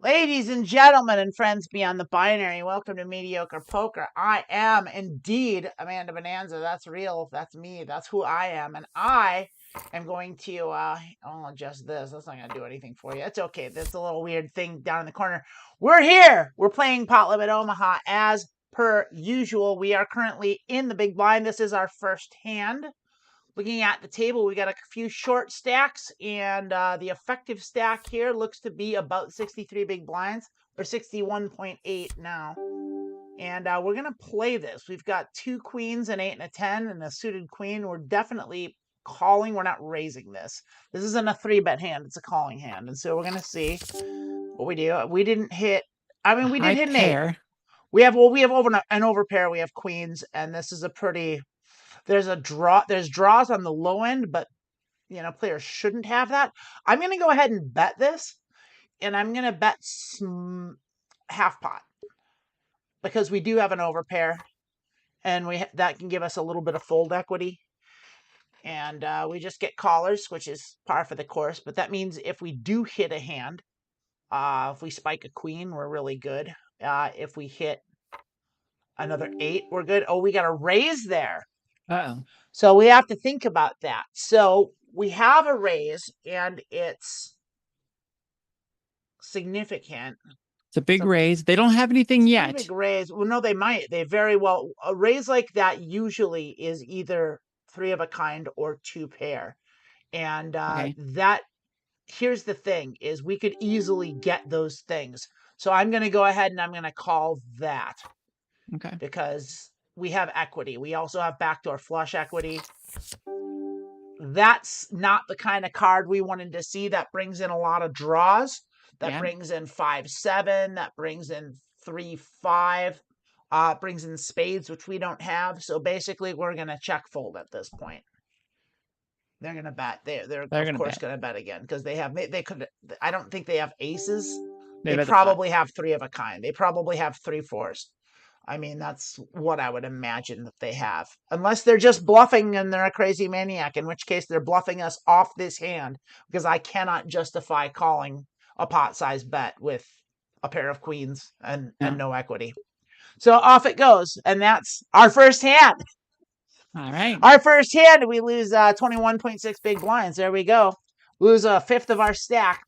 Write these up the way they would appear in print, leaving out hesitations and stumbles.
Ladies and gentlemen and friends beyond the binary, welcome to Mediocre Poker. I am indeed Amanda Bonanza. That's real. That's me. That's who I am. And I am going to, I'll adjust this. That's not going to do anything for you. It's okay. That's a little weird thing down in the corner. We're here. We're playing Pot Limit Omaha as per usual. We are currently in the big blind. This is our first hand. Looking at the table, we got a few short stacks, and the effective stack here looks to be about 63 big blinds, or 61.8 now. And we're going to play this. We've got 2 queens, an 8 and a 10, and a suited queen. We're definitely calling. We're not raising this. This isn't a 3-bet hand. It's a calling hand. And so we're going to see what we do. We didn't hit, I mean, we did hit an 8. We have over an overpair. We have queens, and this is a pretty... There's draws on the low end, but players shouldn't have that. I'm going to go ahead and bet this, and I'm going to bet half pot because we do have an overpair, and that can give us a little bit of fold equity. And we just get callers, which is par for the course. But that means if we do hit a hand, if we spike a queen, we're really good. If we hit another 8, we're good. Oh, we got a raise there. Uh-oh. So we have to think about that. So we have a raise, and it's significant. It's a big raise. They don't have anything yet. Big raise. Well, no, they might. They very well. A raise like that usually is either 3 of a kind or 2 pair. And that, here's the thing, is we could easily get those things. So I'm going to go ahead and I'm going to call that. Okay. Because we have equity. We also have backdoor flush equity. That's not the kind of card we wanted to see. That brings in a lot of draws. That brings in 5-7. That brings in 3-5. Brings in spades, which we don't have. So basically, we're going to check fold at this point. They're going to bet. They're of course going to bet again because they could. I don't think they have aces. They probably have 3 of a kind. They probably have 3 4s. I mean, that's what I would imagine that they have. Unless they're just bluffing and they're a crazy maniac, in which case they're bluffing us off this hand because I cannot justify calling a pot-sized bet with a pair of queens and no equity. So off it goes, and that's our first hand. All right. Our first hand, we lose 21.6 big blinds. There we go. Lose a fifth of our stack.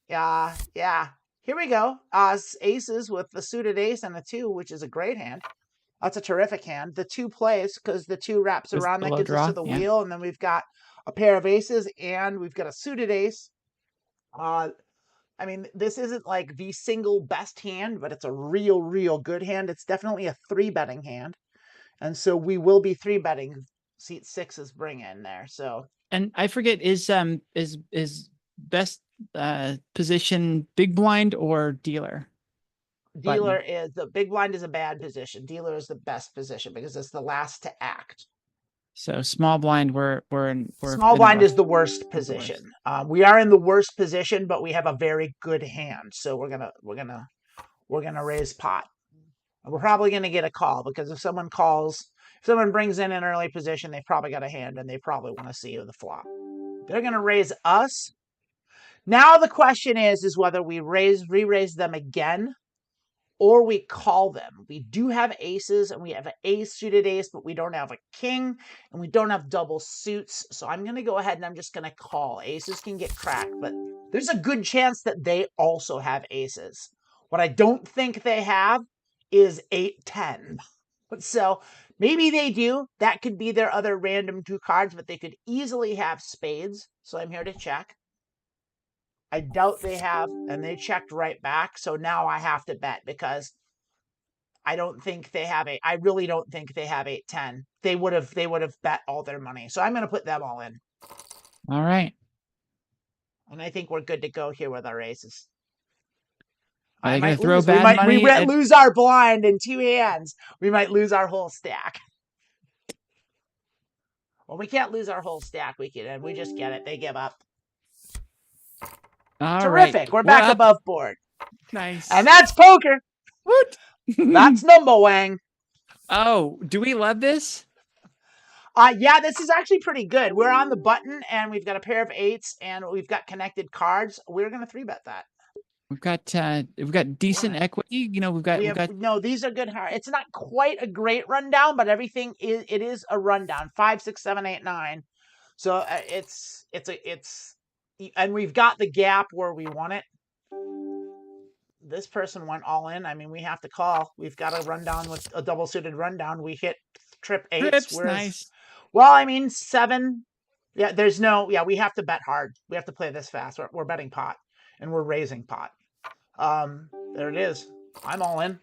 Yeah. Here we go. Aces with the suited ace and a 2, which is a great hand. That's a terrific hand. The 2 plays because the 2 wraps around. That gets us to the wheel. And then we've got a pair of aces and we've got a suited ace. I mean, this isn't like the single best hand, but it's a real good hand. It's definitely a 3-betting hand. And so we will be 3-betting. Seat 6 is bring in there. So, and I forget, is best position big blind or dealer? Dealer is the big blind is a bad position. Dealer is the best position because it's the last to act. So small blind, we're small blind is the worst position. We are in the worst position, but we have a very good hand. So we're gonna raise pot. We're probably gonna get a call because if someone brings in an early position, they've probably got a hand and they probably want to see the flop. They're gonna raise us. Now the question is whether we re-raise them again or we call them. We do have aces and we have an ace suited ace, but we don't have a king and we don't have double suits. So I'm going to go ahead and I'm just going to call. Aces can get cracked, but there's a good chance that they also have aces. What I don't think they have is 8-10. So maybe they do. That could be their other random 2 cards, but they could easily have spades. So I'm here to check. I doubt they have, and they checked right back. So now I have to bet because I don't think they have I really don't think they have 8-10. They would have bet all their money. So I'm going to put them all in. All right. And I think we're good to go here with our aces. I might throw bad money. We might lose our blind in 2 hands. We might lose our whole stack. Well, we can't lose our whole stack. We just get it. They give up. All Terrific. Right. We're back above board. Nice. And that's poker. What? That's number wang. Oh, do we love this? Yeah, this is actually pretty good. We're on the button and we've got a pair of 8s and we've got connected cards. We're going to 3-bet that. We've got decent What? equity. You know, We we've have got no. These are good. It's not quite a great rundown, but everything is. It is a rundown. 5, 6, 7, 8, 9. So it's, and we've got the gap where we want it. This person went all in. I mean, we have to call. We've got a rundown with a double suited rundown. We hit trip eights. trips. Whereas, Nice. well, I mean, 7. Yeah, there's no. Yeah, we have to bet hard. We have to play this fast. We're betting pot, and we're raising pot. There it is. I'm all in.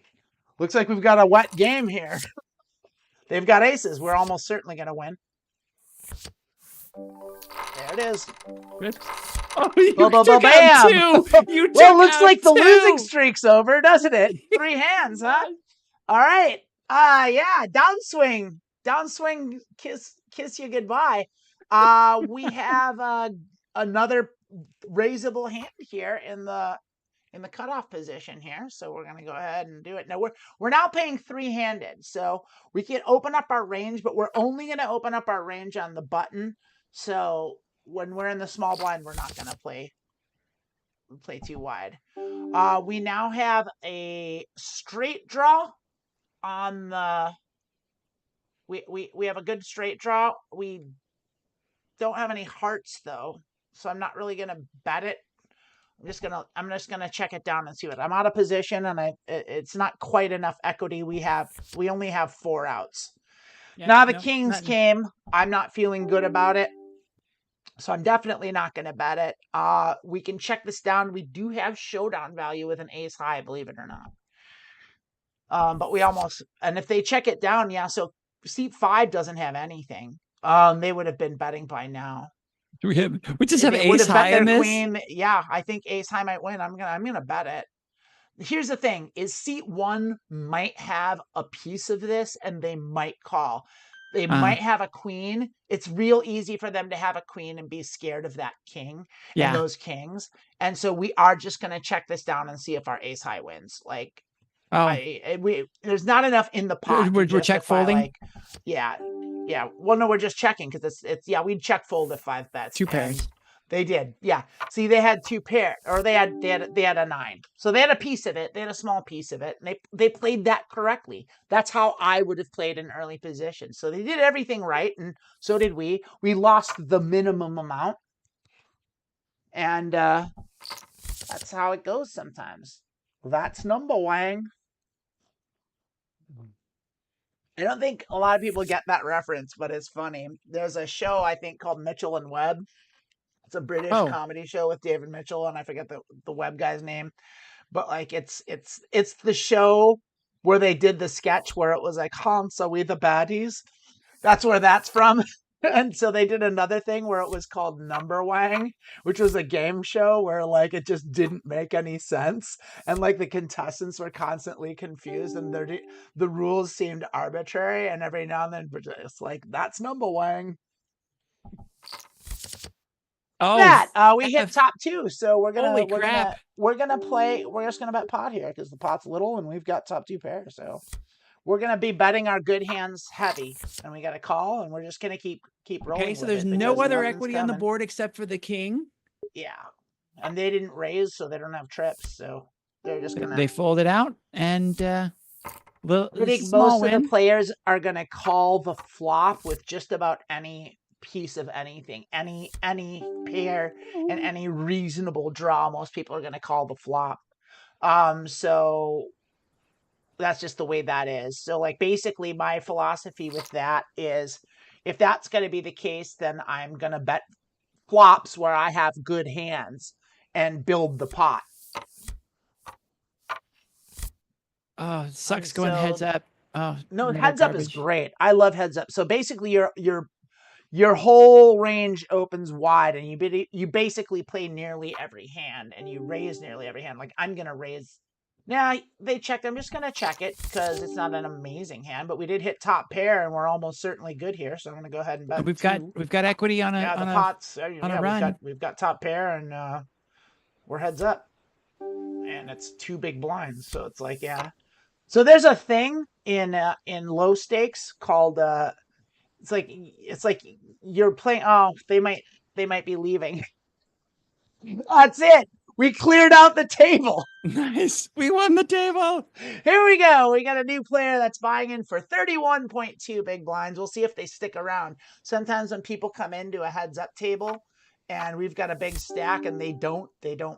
Looks like we've got a wet game here. They've got aces. We're almost certainly going to win. There it is. Trips. Oh, you took out Bam! 2. You Well, took looks out like the losing 2. streak's over, doesn't it? 3 hands, huh? All right. Yeah, downswing. Downswing, kiss you goodbye. We have another raisable hand here in the cutoff position here. So we're going to go ahead and do it. Now we're now paying 3-handed. So we can open up our range, but we're only going to open up our range on the button. So when we're in the small blind, we're not going to play too wide. We now have a straight draw on the. We have a good straight draw. We don't have any hearts though, so I'm not really going to bet it. I'm just gonna check it down and see what I'm out of position, and it's not quite enough equity. We only have 4 outs. Yeah, Now the no, kings not, came. I'm not feeling good about it, so I'm definitely not gonna bet it. We can check this down. We do have showdown value with an ace high, believe it or not. But we almost, and if they check it down, yeah. So seat 5 doesn't have anything. They would have been betting by now. we just have They would ace have bet high their in this. queen. Yeah, I think ace high might win. I'm gonna bet it. Here's the thing: is seat 1 might have a piece of this, and they might call. They might have a queen. It's real easy for them to have a queen and be scared of that king and Yeah. those kings. And so we are just gonna check this down and see if our ace high wins. Like Oh, there's not enough in the pot to we're check justify folding. like, yeah, yeah. Well, no, we're just checking because it's yeah. We'd check fold at 5 bets, 2 and pairs. they did. Yeah. See, they had 2 pair, or they had a 9. So they had a piece of it. They had a small piece of it, and they played that correctly. That's how I would have played an early position. So they did everything right, and so did we. We lost the minimum amount, and that's how it goes sometimes. That's number Wang. I don't think a lot of people get that reference, but it's funny. There's a show I think called Mitchell and Webb. It's a British Oh, comedy show with David Mitchell, and I forget the Webb guy's name, but like it's the show where they did the sketch where it was like, "Hans, are we the baddies?" That's where that's from. And so they did another thing where it was called Number Wang, which was a game show where like it just didn't make any sense, and like the contestants were constantly confused, and the rules seemed arbitrary, and every now and then it's like, that's Number Wang. oh, That we hit top 2, so holy crap. we're gonna play. We're just gonna bet pot here because the pot's little and we've got top 2 pairs. So we're gonna be betting our good hands heavy, and we got a call, and we're just gonna keep rolling. Okay, so with there's it no because other nothing's equity on the coming. board except for the king. Yeah, and they didn't raise, so they don't have trips. So they're just gonna. They folded out, and I think small most of the win. players are gonna call the flop with just about any piece of anything, any pair, and any reasonable draw. Most people are gonna call the flop. So that's just the way that is. So like basically my philosophy with that is, if that's going to be the case, then I'm going to bet flops where I have good hands and build the pot. Oh, it sucks going heads up. Oh, no, another heads up is garbage. great. I love heads up. So basically your whole range opens wide, and you basically play nearly every hand, and you raise nearly every hand. Like I'm going to raise. Yeah, they checked. I'm just going to check it because it's not an amazing hand, but we did hit top pair, and we're almost certainly good here. So I'm going to go ahead and bet 2. We've got equity on Yeah, the a pots. on a Yeah, run. we've got top pair, and we're heads up, and it's 2 big blinds. So it's like, yeah. So there's a thing in low stakes called it's like you're playing. Oh, they might be leaving. That's it. We cleared out the table. Nice. We won the table. Here we go. We got a new player that's buying in for 31.2 big blinds. We'll see if they stick around. Sometimes when people come into a heads up table and we've got a big stack and they don't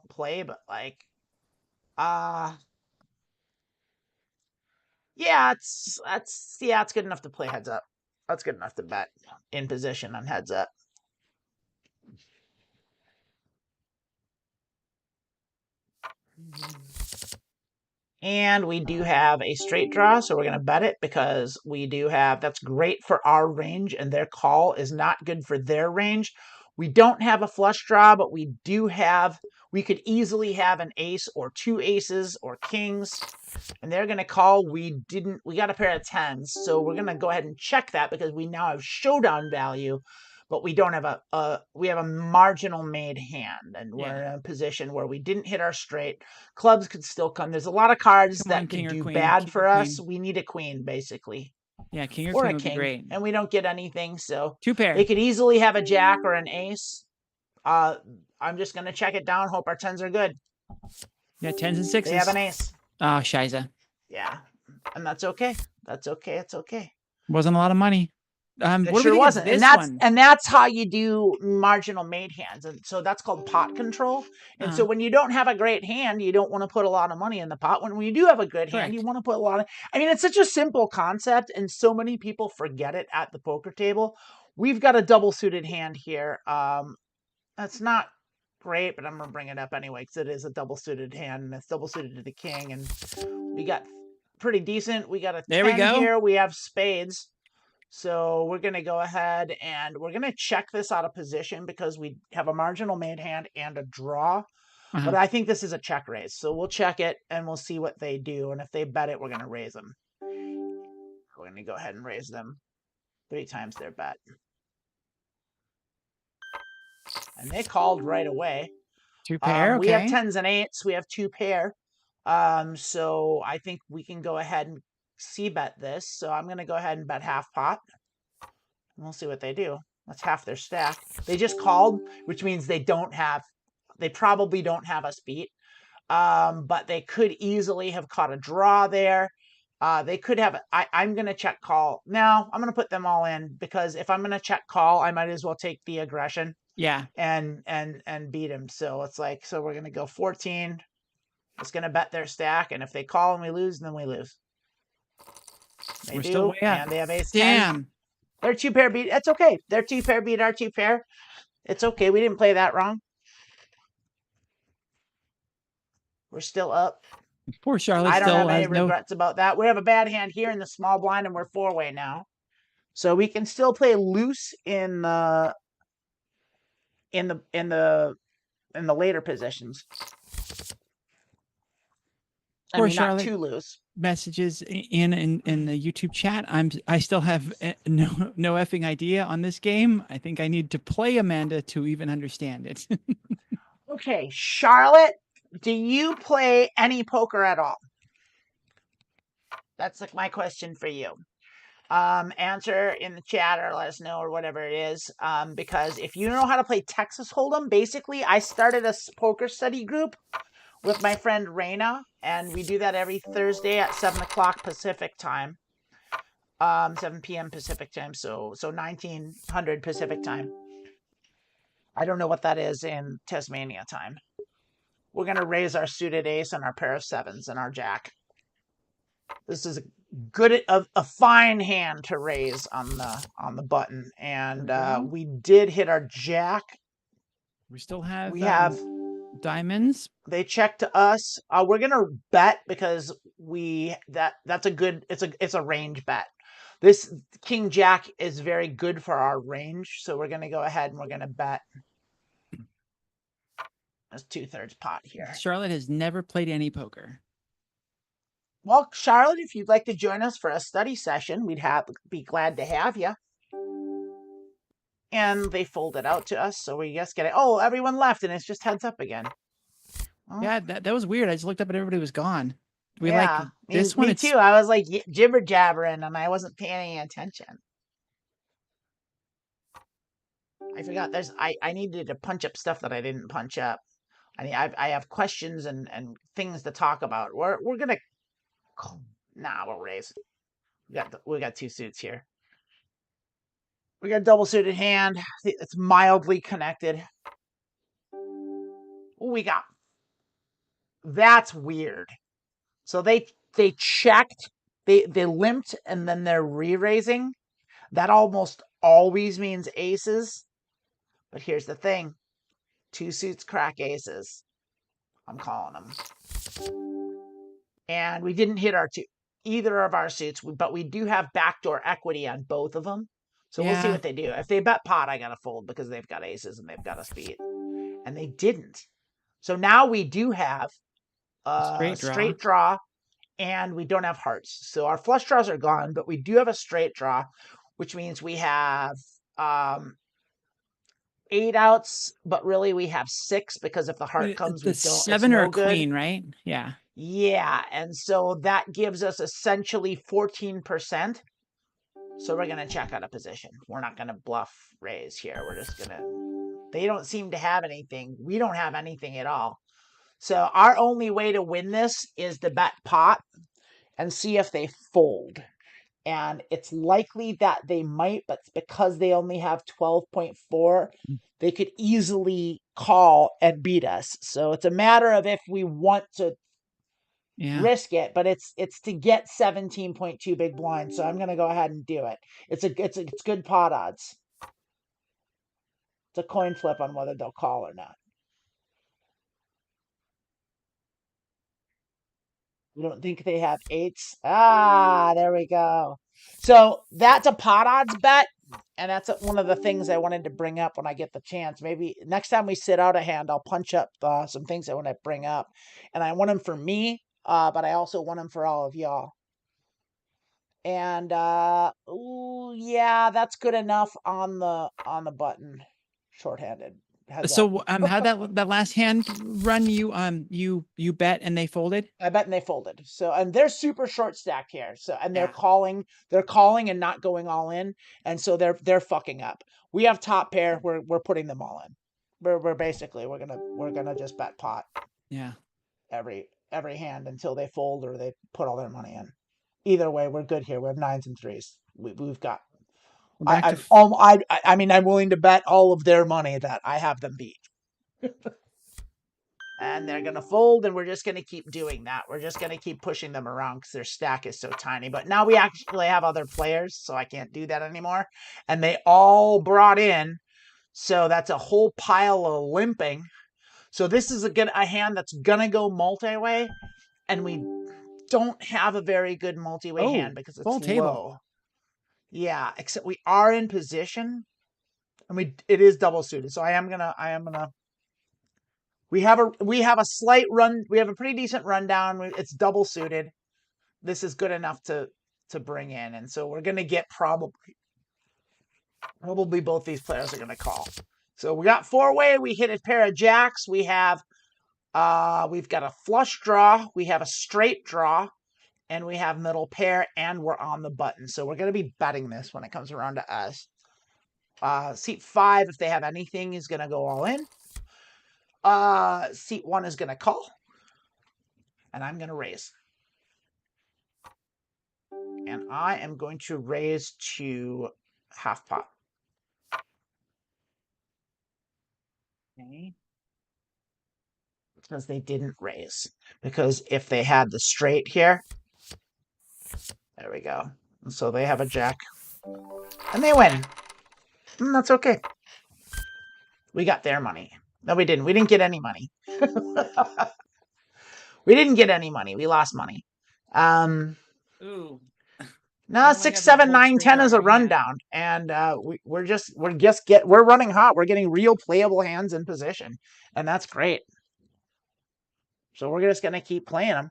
play, but like yeah, it's good enough to play heads up. That's good enough to bet in position on heads up. And we do have a straight draw, so we're going to bet it because we do have, that's great for our range, and their call is not good for their range. We don't have a flush draw, but we do have, we could easily have an ace or two aces or kings, and they're going to call. We got a pair of tens, so we're going to go ahead and check that because we now have showdown value, but we don't have we have a marginal made hand, and we're in a position where we didn't hit our straight. Clubs could still come. There's a lot of cards that could do bad for us. We need a queen, basically. Yeah, king or or queen a would king, be great. And we don't get anything, so two pair. They could easily have a jack or an ace. I'm just gonna check it down. Hope our tens are good. Yeah, tens and sixes. They have an ace. Oh, shiza. Yeah, and that's okay. That's okay. It's okay. Wasn't a lot of money. It sure wasn't, and that's how you do marginal made hands, and so that's called pot control. And so when you don't have a great hand, you don't want to put a lot of money in the pot. When you do have a good hand, you want to put a lot of. I mean, it's such a simple concept, and so many people forget it at the poker table. We've got a double suited hand here. That's not great, but I'm gonna bring it up anyway because it is a double suited hand, and it's double suited to the king, and we got pretty decent. We got a 10 here. We have spades. So we're going to go ahead and we're going to check this out of position because we have a marginal made hand and a draw. But I think this is a check raise. So we'll check it and we'll see what they do. And if they bet it, we're going to raise them. We're going to go ahead and raise them 3 times their bet. And they called right away. 2 pair, We have tens and eights. We have 2 pair. So I think we can go ahead and c-bet this. So I'm going to go ahead and bet half pot. We'll see what they do. That's half their stack. They just called, which means they probably don't have us beat. But they could easily have caught a draw there. They could have, I'm going to check call. No, I'm going to put them all in because if I'm going to check call, I might as well take the aggression. Yeah. And beat him. So it's like, so we're going to go 14. It's going to bet their stack. And if they call and we lose, then we lose. They do, and they have ace 10. Their 2 pair beat. It's okay. Their 2 pair beat our 2 pair. It's okay. We didn't play that wrong. We're still up. Poor Charlotte. I don't have any regrets about that. We have a bad hand here in the small blind, and we're 4-way now. So we can still play loose in the later positions. Poor Charlotte. Not too loose. Messages in the YouTube chat. I still have no effing idea on this game. I think I need to play Amanda to even understand it. Okay, Charlotte, do you play any poker at all? That's like my question for you. Answer in the chat or let us know or whatever it is. Because if you know how to play Texas Hold'em, basically I started a poker study group with my friend Raina, and we do that every Thursday at 7 o'clock Pacific time, 7 p.m. Pacific time, so 1900 Pacific time. I don't know what that is in Tasmania time. We're going to raise our suited ace and our pair of sevens and our jack. This is a fine hand to raise on the button, and we did hit our jack. We still have diamonds. They check to us. We're gonna bet because that's a good. It's a range bet. This king jack is very good for our range, so we're gonna go ahead and we're gonna bet. That's 2/3 pot here. Charlotte has never played any poker. Well, Charlotte, if you'd like to join us for a study session, we'd be glad to have you. And they folded out to us, so we just get it. Oh, everyone left, and it's just heads up again. Oh. Yeah, that was weird. I just looked up and everybody was gone. This one. Me too. I was like jibber jabbering, and I wasn't paying any attention. I forgot. I needed to punch up stuff that I didn't punch up. I mean, I have questions and things to talk about. We're gonna we'll raise. We got two suits here. We got a double suited hand. It's mildly connected. What we got? That's weird. So they checked, they limped, and then they're re-raising. That almost always means aces. But here's the thing: two suits crack aces. I'm calling them. And we didn't hit either of our suits, but we do have backdoor equity on both of them. So we'll see Yeah. what they do. If they bet pot, I gotta fold because they've got aces and they've got a speed, and they didn't. So now we do have a straight draw, and we don't have hearts. So our flush draws are gone, but we do have a straight draw, which means we have 8 outs, but really we have 6 because if the heart comes, The we don't. It's 7 or no a good. queen, right? Yeah. Yeah, and so that gives us essentially 14%. So we're gonna check out a position. We're not gonna bluff raise here. We're just gonna. They don't seem to have anything. We don't have anything at all. So our only way to win this is to bet pot and see if they fold. And it's likely that they might, but because they only have 12.4, they could easily call and beat us. So it's a matter of if we want to risk it, but it's to get 17.2 big blind. So I'm gonna go ahead and do it. It's good pot odds. It's a coin flip on whether they'll call or not. We don't think they have 8s. There we go. So that's a pot odds bet. And that's one of the things I wanted to bring up when I get the chance. Maybe next time we sit out a hand, I'll punch up some things I want to bring up. And I want them for me, but I also want them for all of y'all. And yeah, that's good enough on the button. Shorthanded. So how that last hand run you bet and they folded? I bet and they folded. So and they're super short stacked here. So and they're calling and not going all in. And so they're fucking up. We have top pair, we're putting them all in. We're basically we're gonna just bet pot. Yeah. Every hand until they fold or they put all their money in. Either way, we're good here. We have 9s and 3s. We've got. I mean, I'm willing to bet all of their money that I have them beat. And they're going to fold, and we're just going to keep doing that. We're just going to keep pushing them around because their stack is so tiny. But now we actually have other players, so I can't do that anymore. And they all brought in, so that's a whole pile of limping. So this is a hand that's going to go multi-way, and we don't have a very good multi-way hand because it's low. Yeah, except we are in position, and it is double suited. So I am gonna. We have a slight run. We have a pretty decent rundown. It's double suited. This is good enough to bring in, and so we're gonna get probably both these players are gonna call. So we got 4-way. We hit a pair of jacks. We have we've got a flush draw. We have a straight draw. And we have middle pair, and we're on the button. So we're going to be betting this when it comes around to us. Seat 5, if they have anything, is going to go all in. Seat 1 is going to call. And I'm going to raise. And I am going to raise to half pot. Okay. Because they didn't raise. Because if they had the straight here, there we go. And so they have a jack. And they win. And that's okay. We got their money. No, we didn't. We didn't get any money. We didn't get any money. We lost money. Ooh. No, 6, 7, 9, 10 is a rundown, and we're running hot. We're getting real playable hands in position, and that's great. So we're just gonna keep playing them.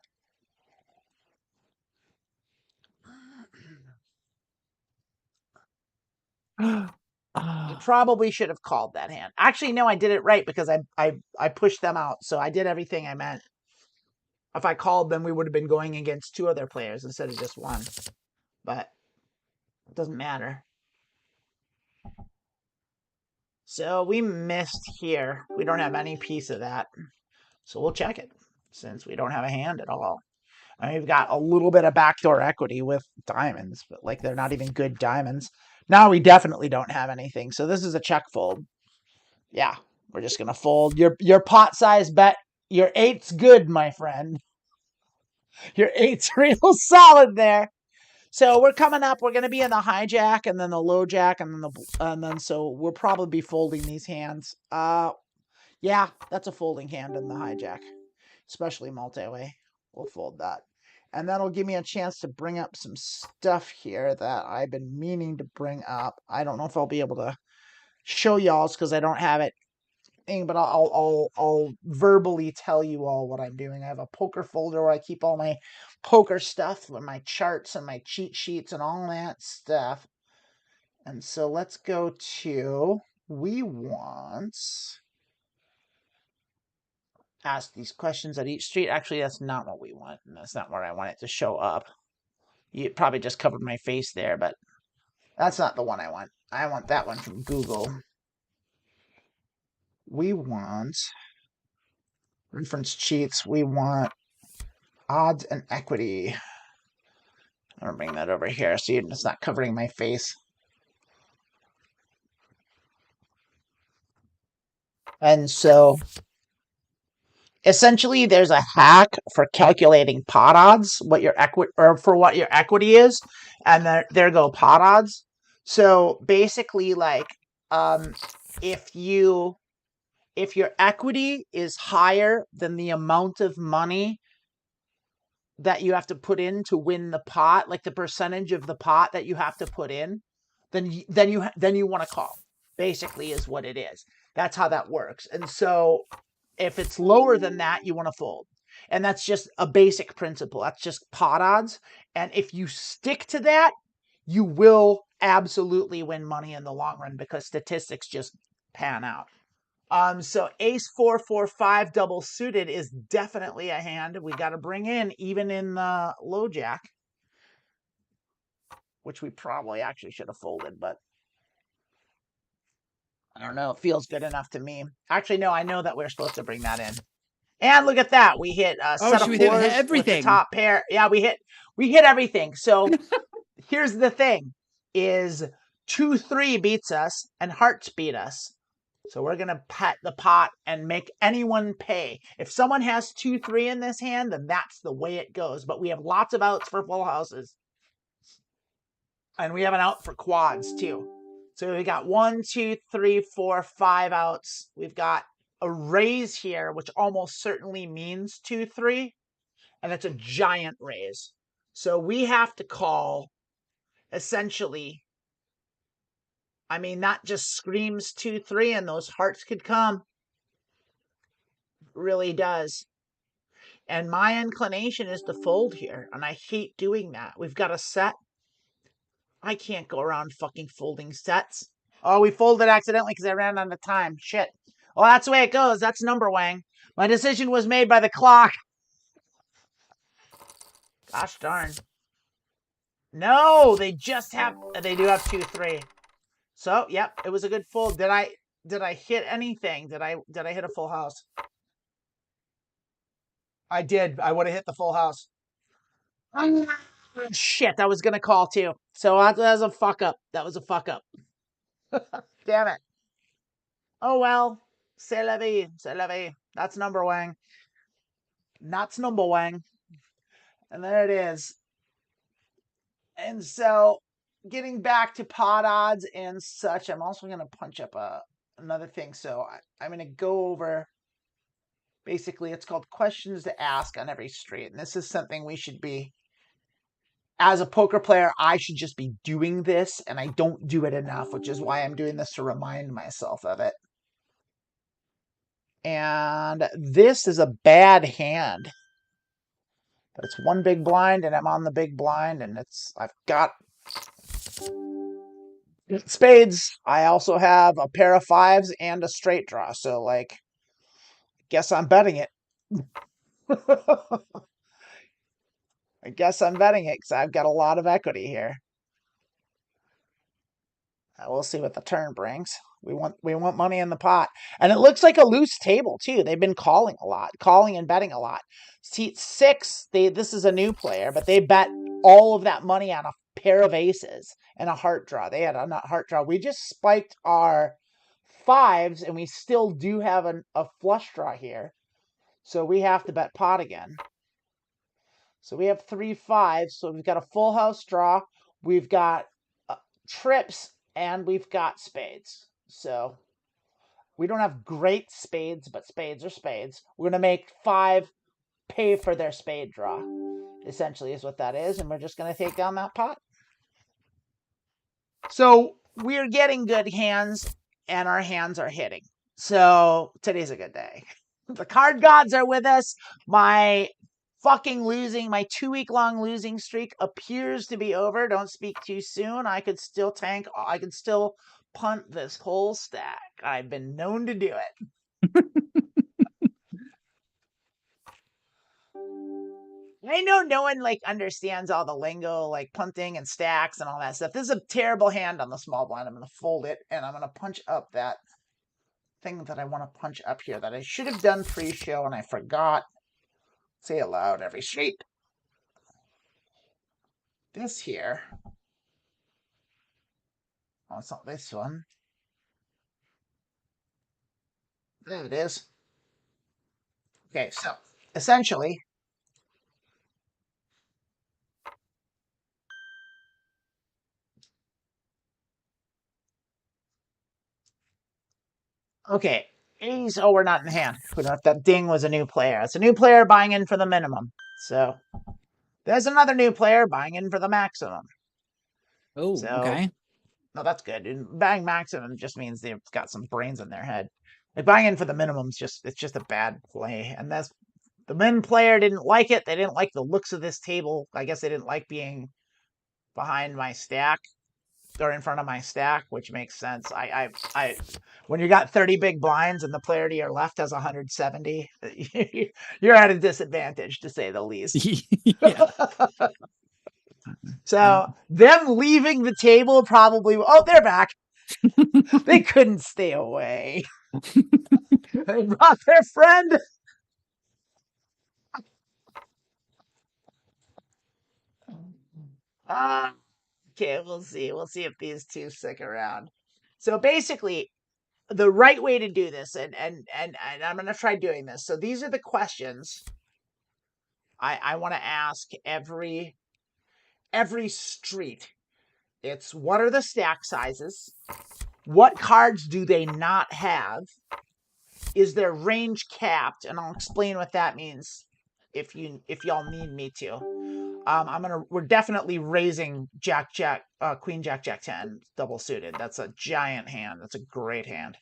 You probably should have called that hand. Actually, no, I did it right because I pushed them out, so I did everything I meant. If I called them, we would have been going against 2 other players instead of just 1. But it doesn't matter. So we missed here. We don't have any piece of that. So we'll check it since we don't have a hand at all. I mean, we've got a little bit of backdoor equity with diamonds, but like they're not even good diamonds. Now we definitely don't have anything. So this is a check fold. Yeah, we're just gonna fold. Your pot size bet. Your eight's good, my friend. Your eight's real solid there. So we're coming up. We're gonna be in the hijack and then the low jack and then so we'll probably be folding these hands. Yeah, that's a folding hand in the hijack, especially multi-way. We'll fold that. And that'll give me a chance to bring up some stuff here that I've been meaning to bring up. I don't know if I'll be able to show y'all because I don't have it, but I'll verbally tell you all what I'm doing. I have a poker folder where I keep all my poker stuff with my charts and my cheat sheets and all that stuff. And so let's go to, we want ask these questions at each street. Actually, that's not what we want. And that's not where I want it to show up. You probably just covered my face there, but that's not the one I want. I want that one from Google. We want reference cheats. We want odds and equity. I'm gonna bring that over here so it's not covering my face. And so essentially there's a hack for calculating pot odds, what your equity or for what your equity is, and there go pot odds. So basically, like if your equity is higher than the amount of money that you have to put in to win the pot, like the percentage of the pot that you have to put in, then you want to call. Basically, is what it is. That's how that works. And so, if it's lower than that, you want to fold. And that's just a basic principle. That's just pot odds. And if you stick to that, you will absolutely win money in the long run because statistics just pan out. So ace 4 4 5 double suited is definitely a hand we got to bring in, even in the low jack, which we probably actually should have folded, but I don't know. It feels good enough to me. Actually, no, I know that we're supposed to bring that in. And look at that, we hit a set of we fours hit with the everything. top pair. Yeah, we hit everything. So here's the thing: is 2-3 beats us and hearts beat us. So we're going to pet the pot and make anyone pay. If someone has 2-3 in this hand, then that's the way it goes. But we have lots of outs for full houses. And we have an out for quads too. So we got 1, 2, 3, 4, 5 outs. We've got a raise here, which almost certainly means 2-3. And it's a giant raise. So we have to call essentially. I mean, that just screams 2-3, and those hearts could come. Really does. And my inclination is to fold here, and I hate doing that. We've got a set. I can't go around fucking folding sets. Oh, we folded accidentally because I ran out of time. Shit. Well, that's the way it goes. That's number wang. My decision was made by the clock. Gosh darn. No, they do have 2-3. So, yep, it was a good fold. Did I hit anything? Did I hit a full house? I did. I would have hit the full house. Shit, I was gonna call too. So that was a fuck up. That was a fuck up. Damn it. Oh well. C'est la vie. C'est la vie. That's number wang. That's number wang. And there it is. And so getting back to pot odds and such, I'm also gonna punch up another thing. So I'm gonna go over basically it's called questions to ask on every street. And this is something we should be as a poker player, I should just be doing this, and I don't do it enough, which is why I'm doing this to remind myself of it. And this is a bad hand. But it's one big blind, and I'm on the big blind, and I've got spades. I also have a pair of fives and a straight draw, so, like, guess I'm betting it. I guess I'm betting it, because I've got a lot of equity here. We'll see what the turn brings. We want money in the pot. And it looks like a loose table too. They've been calling a lot, calling and betting a lot. Seat 6, this is a new player, but they bet all of that money on a pair of aces and a heart draw. They had a not heart draw. We just spiked our 5s, and we still do have a flush draw here. So we have to bet pot again. So we have 3 5s. So we've got a full house draw. We've got trips, and we've got spades. So we don't have great spades, but spades are spades. We're going to make 5 pay for their spade draw, essentially, is what that is. And we're just going to take down that pot. So we're getting good hands, and our hands are hitting. So today's a good day. The card gods are with us. My 2-week long losing streak appears to be over. Don't speak too soon. I could still tank. I could still punt this whole stack. I've been known to do it. I know no one understands all the lingo, like punting and stacks and all that stuff. This is a terrible hand on the small blind. I'm going to fold it, and I'm going to punch up that thing that I want to punch up here that I should have done pre-show, and I forgot. Say aloud every street. This here. Oh, it's not this one. There it is. Okay, so essentially, okay, ace. Oh, we're not in hand. That ding was a new player. It's a new player buying in for the minimum. So there's another new player buying in for the maximum. Oh, So, okay. no, that's good. And buying maximum just means they've got some brains in their head. Like buying in for the minimum it's just a bad play. And that's the min player didn't like it. They didn't like the looks of this table. I guess they didn't like being behind my stack or in front of my stack, which makes sense. I when you got 30 big blinds and the player to your left has 170, you're at a disadvantage, to say the least. Yeah. So them leaving the table probably, oh, they're back. They couldn't stay away. They brought their friend. Okay, we'll see. We'll see if these two stick around. So basically, the right way to do this, and I'm gonna try doing this. So these are the questions I want to ask every street. It's what are the stack sizes? What cards do they not have? Is their range capped? And I'll explain what that means if y'all need me to. We're definitely raising Queen Jack 10 double suited. That's a giant hand. That's a great hand.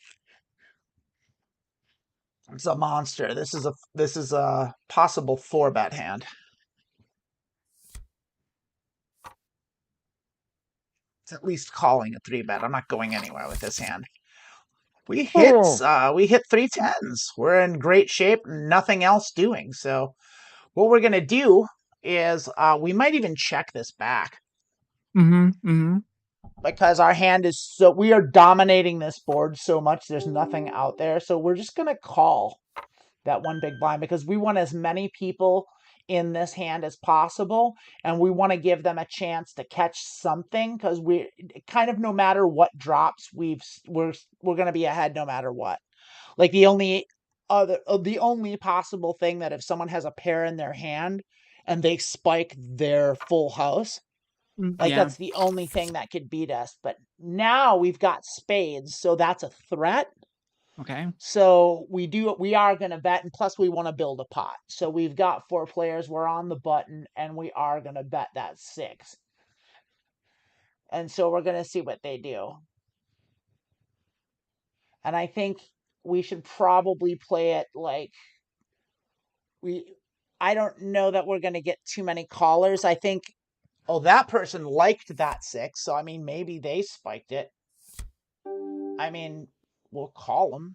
It's a monster. This is a possible 4-bet hand. It's at least calling a 3-bet. I'm not going anywhere with this hand. We hit 3 10s. We're in great shape. Nothing else doing. So what we're gonna do is we might even check this back. Because our hand is we are dominating this board so much. There's nothing out there. So we're just gonna call that one big blind because we want as many people in this hand as possible, and we want to give them a chance to catch something because we kind of, no matter what drops, we're going to be ahead no matter what. Like the only possible thing that if someone has a pair in their hand and they spike their full house, that's the only thing that could beat us. But now we've got spades, so that's a threat. Okay. So we are going to bet, and plus we want to build a pot. So we've got 4 players. We're on the button, and we are going to bet that 6. And so we're going to see what they do. And I think we should probably play it like I don't know that we're going to get too many callers. I think, oh, that person liked that 6. So, I mean, maybe they spiked it. I mean, we'll call them.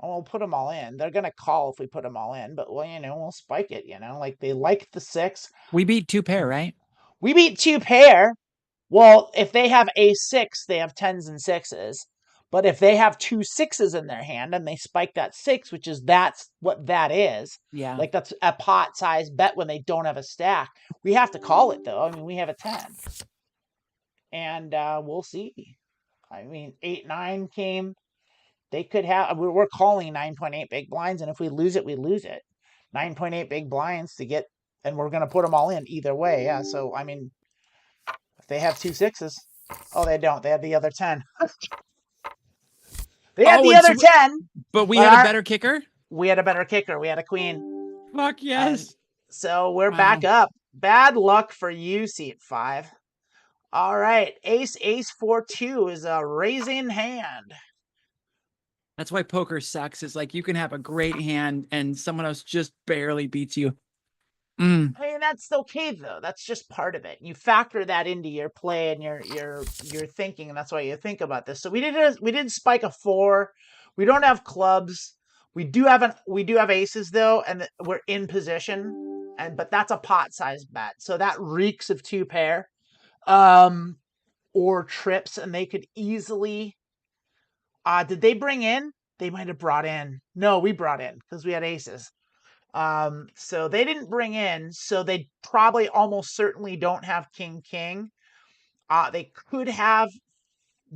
We'll put them all in. They're going to call if we put them all in, but we'll spike it, like they like the 6. We beat 2 pair, right? We beat 2 pair. Well, if they have a 6, they have 10s and 6s. But if they have 2 6s in their hand and they spike that 6, that's what that is. Yeah. Like that's a pot size bet when they don't have a stack. We have to call it though. I mean, we have a 10. And we'll see. I mean, 8-9 came. They could have. We're calling 9.8 big blinds, and if we lose it, we lose it. 9.8 big blinds to get, and we're gonna put them all in either way. Yeah. So I mean, if they have 2 6s, oh, they don't. They have the other 10. They had the other 10, but we had a better kicker. We had a better kicker. We had a queen. Fuck yes. And so we're back up. Bad luck for you, seat 5. All right, ace 4-2 is a raising hand. That's why poker sucks. It's like you can have a great hand and someone else just barely beats you. I mean, that's okay though. That's just part of it. You factor that into your play and your thinking, and that's why you think about this. So we did spike a 4. We don't have clubs. We do have aces though, and we're in position. But that's a pot size bet, so that reeks of 2 pair, or trips, and they could easily. Did they bring in? They might have brought in. No, we brought in because we had aces. So they didn't bring in, so they probably almost certainly don't have king. They could have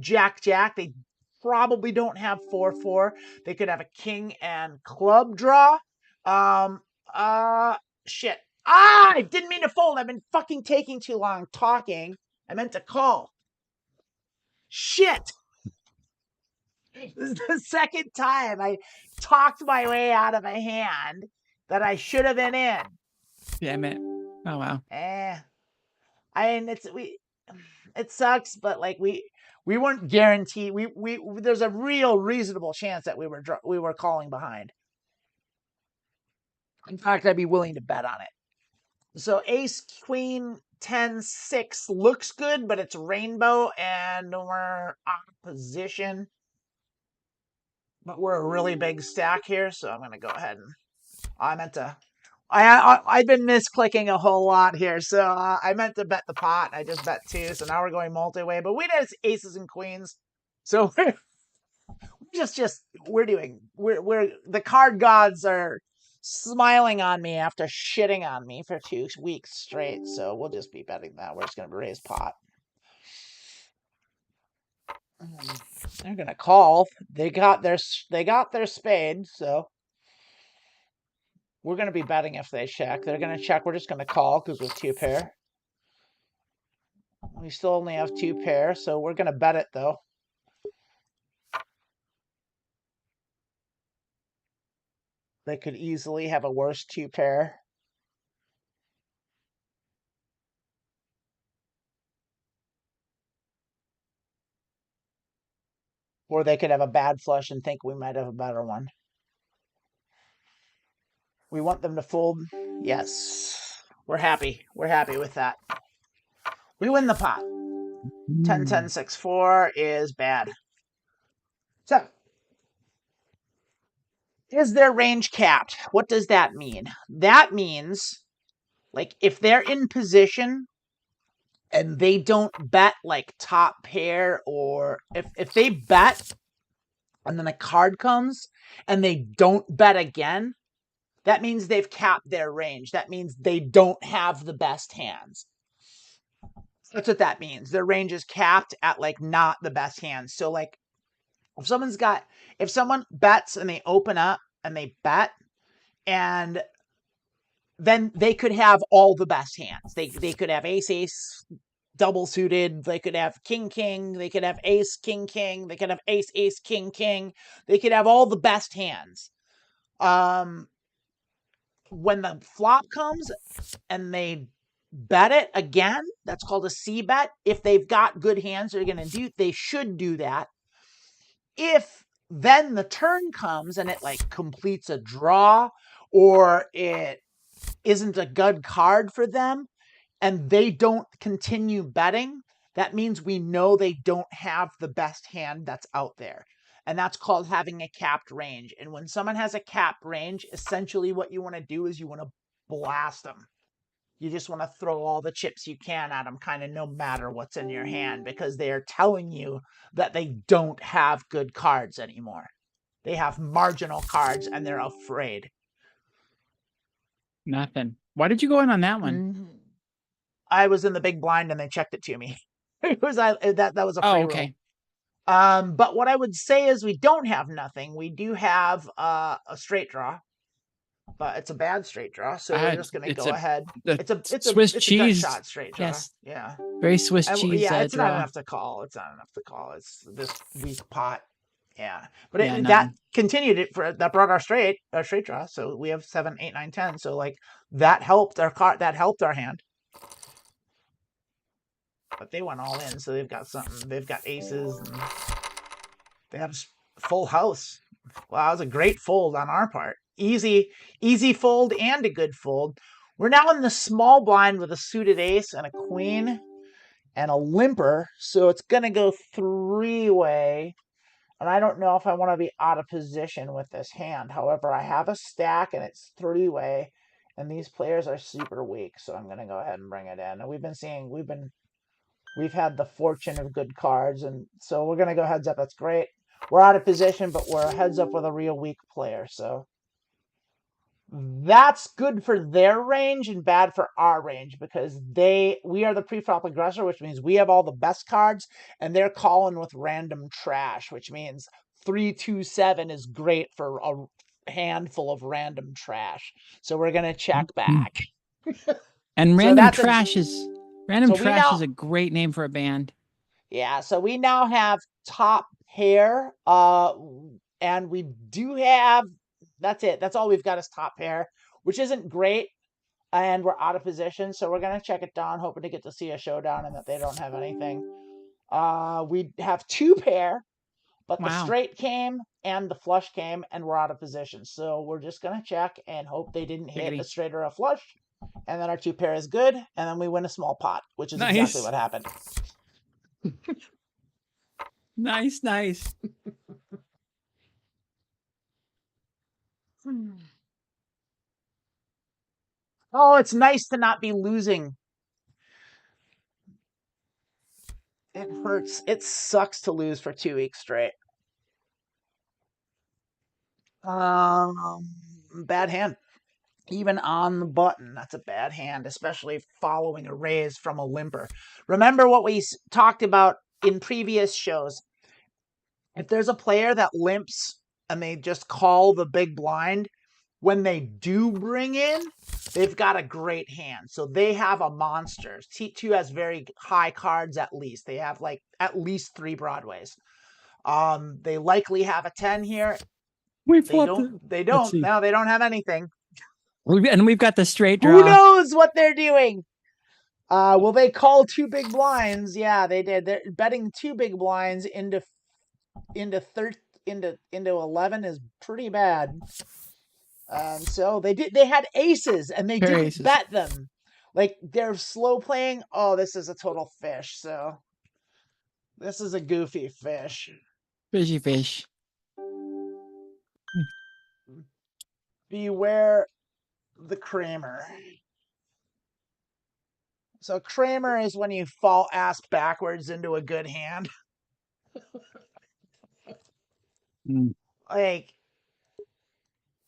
jack. They probably don't have 4-4. They could have a king and club draw. Shit. I didn't mean to fold. I've been fucking taking too long talking. I meant to call. Shit. This is the second time I talked my way out of a hand that I should have been in. Damn it. Oh wow. I mean, it sucks, but like we weren't guaranteed. We there's a real reasonable chance that we were calling behind. In fact, I'd be willing to bet on it. So ace queen 10-6 looks good, but it's rainbow and we're out of position. But we're a really big stack here, so I'm gonna go ahead and I meant to. I've been misclicking a whole lot here, so I meant to bet the pot. I just bet 2, so now we're going multi-way. But we did aces and queens, so we're the card gods are smiling on me after shitting on me for 2 weeks straight. So we'll just be betting that. We're just gonna raise pot. They're gonna call. They got their spade, so. We're going to be betting if they check. They're going to check. We're just going to call because we have 2 pair. We still only have 2 pair, so we're going to bet it, though. They could easily have a worse 2 pair. Or they could have a bad flush and think we might have a better one. We want them to fold. Yes. We're happy. We're happy with that. We win the pot. 10-10-6-4 is bad. So, is their range capped? What does that mean? That means, like, if they're in position and they don't bet, like, top pair, or if they bet and then a card comes and they don't bet again, that means they've capped their range. That means they don't have the best hands. That's what that means. Their range is capped at, like, not the best hands. So, like, if someone bets and they open up and they bet, and then they could have all the best hands. They could have ace double suited. They could have king. They could have ace king. They could have ace king. They could have all the best hands. When the flop comes and they bet it again, that's called a C bet. If they've got good hands, they should do that. If then the turn comes and it like completes a draw, or it isn't a good card for them and they don't continue betting, that means we know they don't have the best hand that's out there. And that's called having a capped range. And when someone has a capped range, essentially what you want to do is you want to blast them. You just want to throw all the chips you can at them, kind of no matter what's in your hand, because they are telling you that they don't have good cards anymore. They have marginal cards and they're afraid. Nothing. Why did you go in on that one? I was in the big blind and they checked it to me. It was that was a Oh, free roll. okay. But what I would say is we don't have nothing. We do have a straight draw, but it's a bad straight draw, so we're just gonna go ahead. The Swiss It's a gut cheese. shot straight draw. Yes, Yeah. very Swiss cheese Yeah, it's not draw. enough to call. It's not enough to call. It's this weak pot. Yeah, but Yeah, that nothing. continued it for that brought our straight draw. So we have 7, 8, 9, 10. So like that helped our card. That helped our hand. But they went all in, so they've got something. They've got aces and they have full house. Wow, that was a great fold on our part. Easy fold and a good fold. We're now in the small blind with a suited ace and a queen and a limper, so it's going to go three-way. And I don't know if I want to be out of position with this hand. However, I have a stack and it's three-way, and these players are super weak, so I'm going to go ahead and bring it in. And we've had the fortune of good cards, and so we're going to go heads up. That's great. We're out of position, but we're heads up with a real weak player, so that's good for their range and bad for our range, because we are the pre-flop aggressor, which means we have all the best cards, and they're calling with random trash, which means 3-2-7 is great for a handful of random trash. So we're gonna check back. And So random trash is a great name for a band. Yeah, so we now have top pair, and we do have, that's it. That's all we've got is top pair, which isn't great, and we're out of position, so we're going to check it down, hoping to get to see a showdown and that they don't have anything. We have two pair, but the straight came and the flush came, and we're out of position. So we're just going to check and hope they didn't hit a straight or a flush, and then our two pair is good, and then we win a small pot, which is exactly what happened. Nice. Oh, it's nice to not be losing. It hurts. It sucks to lose for 2 weeks straight. Bad hand. Even on the button, that's a bad hand, especially following a raise from a limper. Remember what we talked about in previous shows. If there's a player that limps and they just call the big blind, when they do bring in, they've got a great hand. So they have a monster. T2 has very high cards at least. They have like at least 3 Broadways. They likely have a 10 here. They don't. No, they don't have anything. And we've got the straight draw. Who knows what they're doing? Will they call 2 big blinds? Yeah, they did. They're betting 2 big blinds into 11 is pretty bad. So they had aces and they didn't bet them. Like they're slow playing. Oh, this is a total fish. So this is a goofy fish. Fishy fish. Beware the Kramer. So Kramer is when you fall ass backwards into a good hand. Like,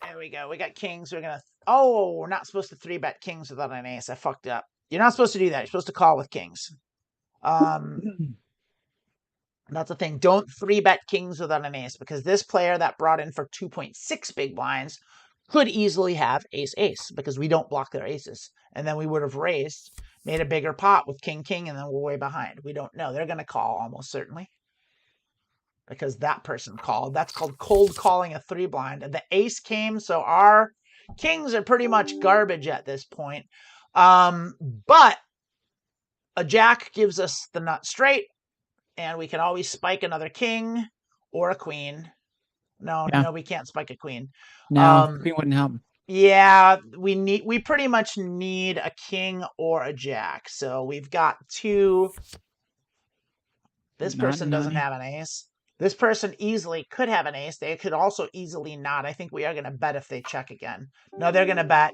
there we go. We got kings. We're not supposed to 3-bet kings without an ace. I fucked up. You're not supposed to do that. You're supposed to call with kings. That's the thing. Don't 3-bet kings without an ace, because this player that brought in for 2.6 big blinds could easily have ace, because we don't block their aces. And then we would have raised, made a bigger pot with king, and then we're way behind. We don't know. They're going to call almost certainly, because that person called. That's called cold calling a 3-blind. And the ace came, so our kings are pretty much garbage at this point. But a jack gives us the nut straight, and we can always spike another king or a queen. No, we can't spike a queen. No, queen wouldn't help. Yeah, we pretty much need a king or a jack. So we've got 2. This person doesn't have an ace. This person easily could have an ace. They could also easily not. I think we are going to bet if they check again. No, they're going to bet.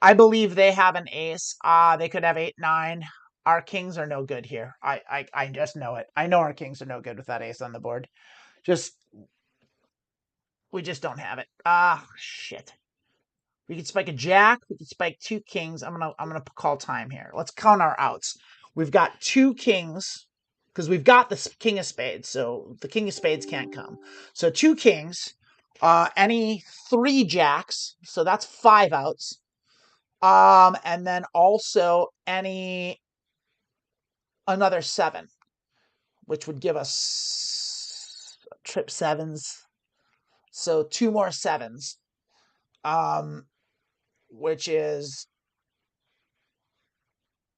I believe they have an ace. They could have 8-9. Our kings are no good here. I just know it. I know our kings are no good with that ace on the board. We just don't have it. Shit. We could spike a jack. We could spike 2 kings. I'm gonna call time here. Let's count our outs. We've got 2 kings because we've got the king of spades. So the king of spades can't come. So 2 kings. Any 3 jacks. So that's 5 outs. And then also another 7, which would give us trip 7s. So 2 more 7s. Which is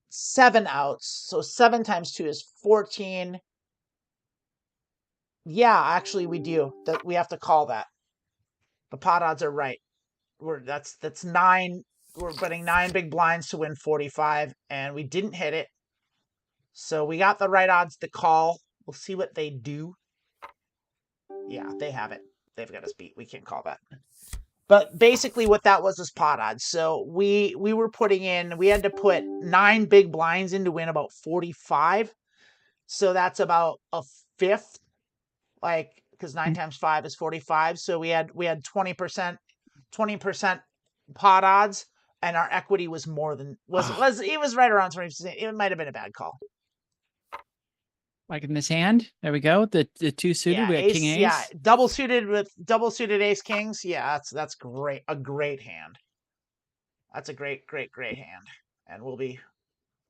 7 outs. So 7 times 2 is 14. Yeah, actually we do. That we have to call that. The pot odds are right. That's 9. We're betting 9 big blinds to win 45, and we didn't hit it. So we got the right odds to call. We'll see what they do. Yeah, they have it. They've got us beat. We can't call that. But basically what that was pot odds. So we were putting in, we had to put 9 big blinds in to win about 45. So that's about a fifth, like, because 9 times 5 is 45. So we had 20% pot odds, and our equity was more than it was right around 20%. It might have been a bad call. Like in this hand, there we go. The 2 suited, we got king ace. Yeah, double suited ace kings. Yeah, that's great. A great hand. That's a great hand, and we'll be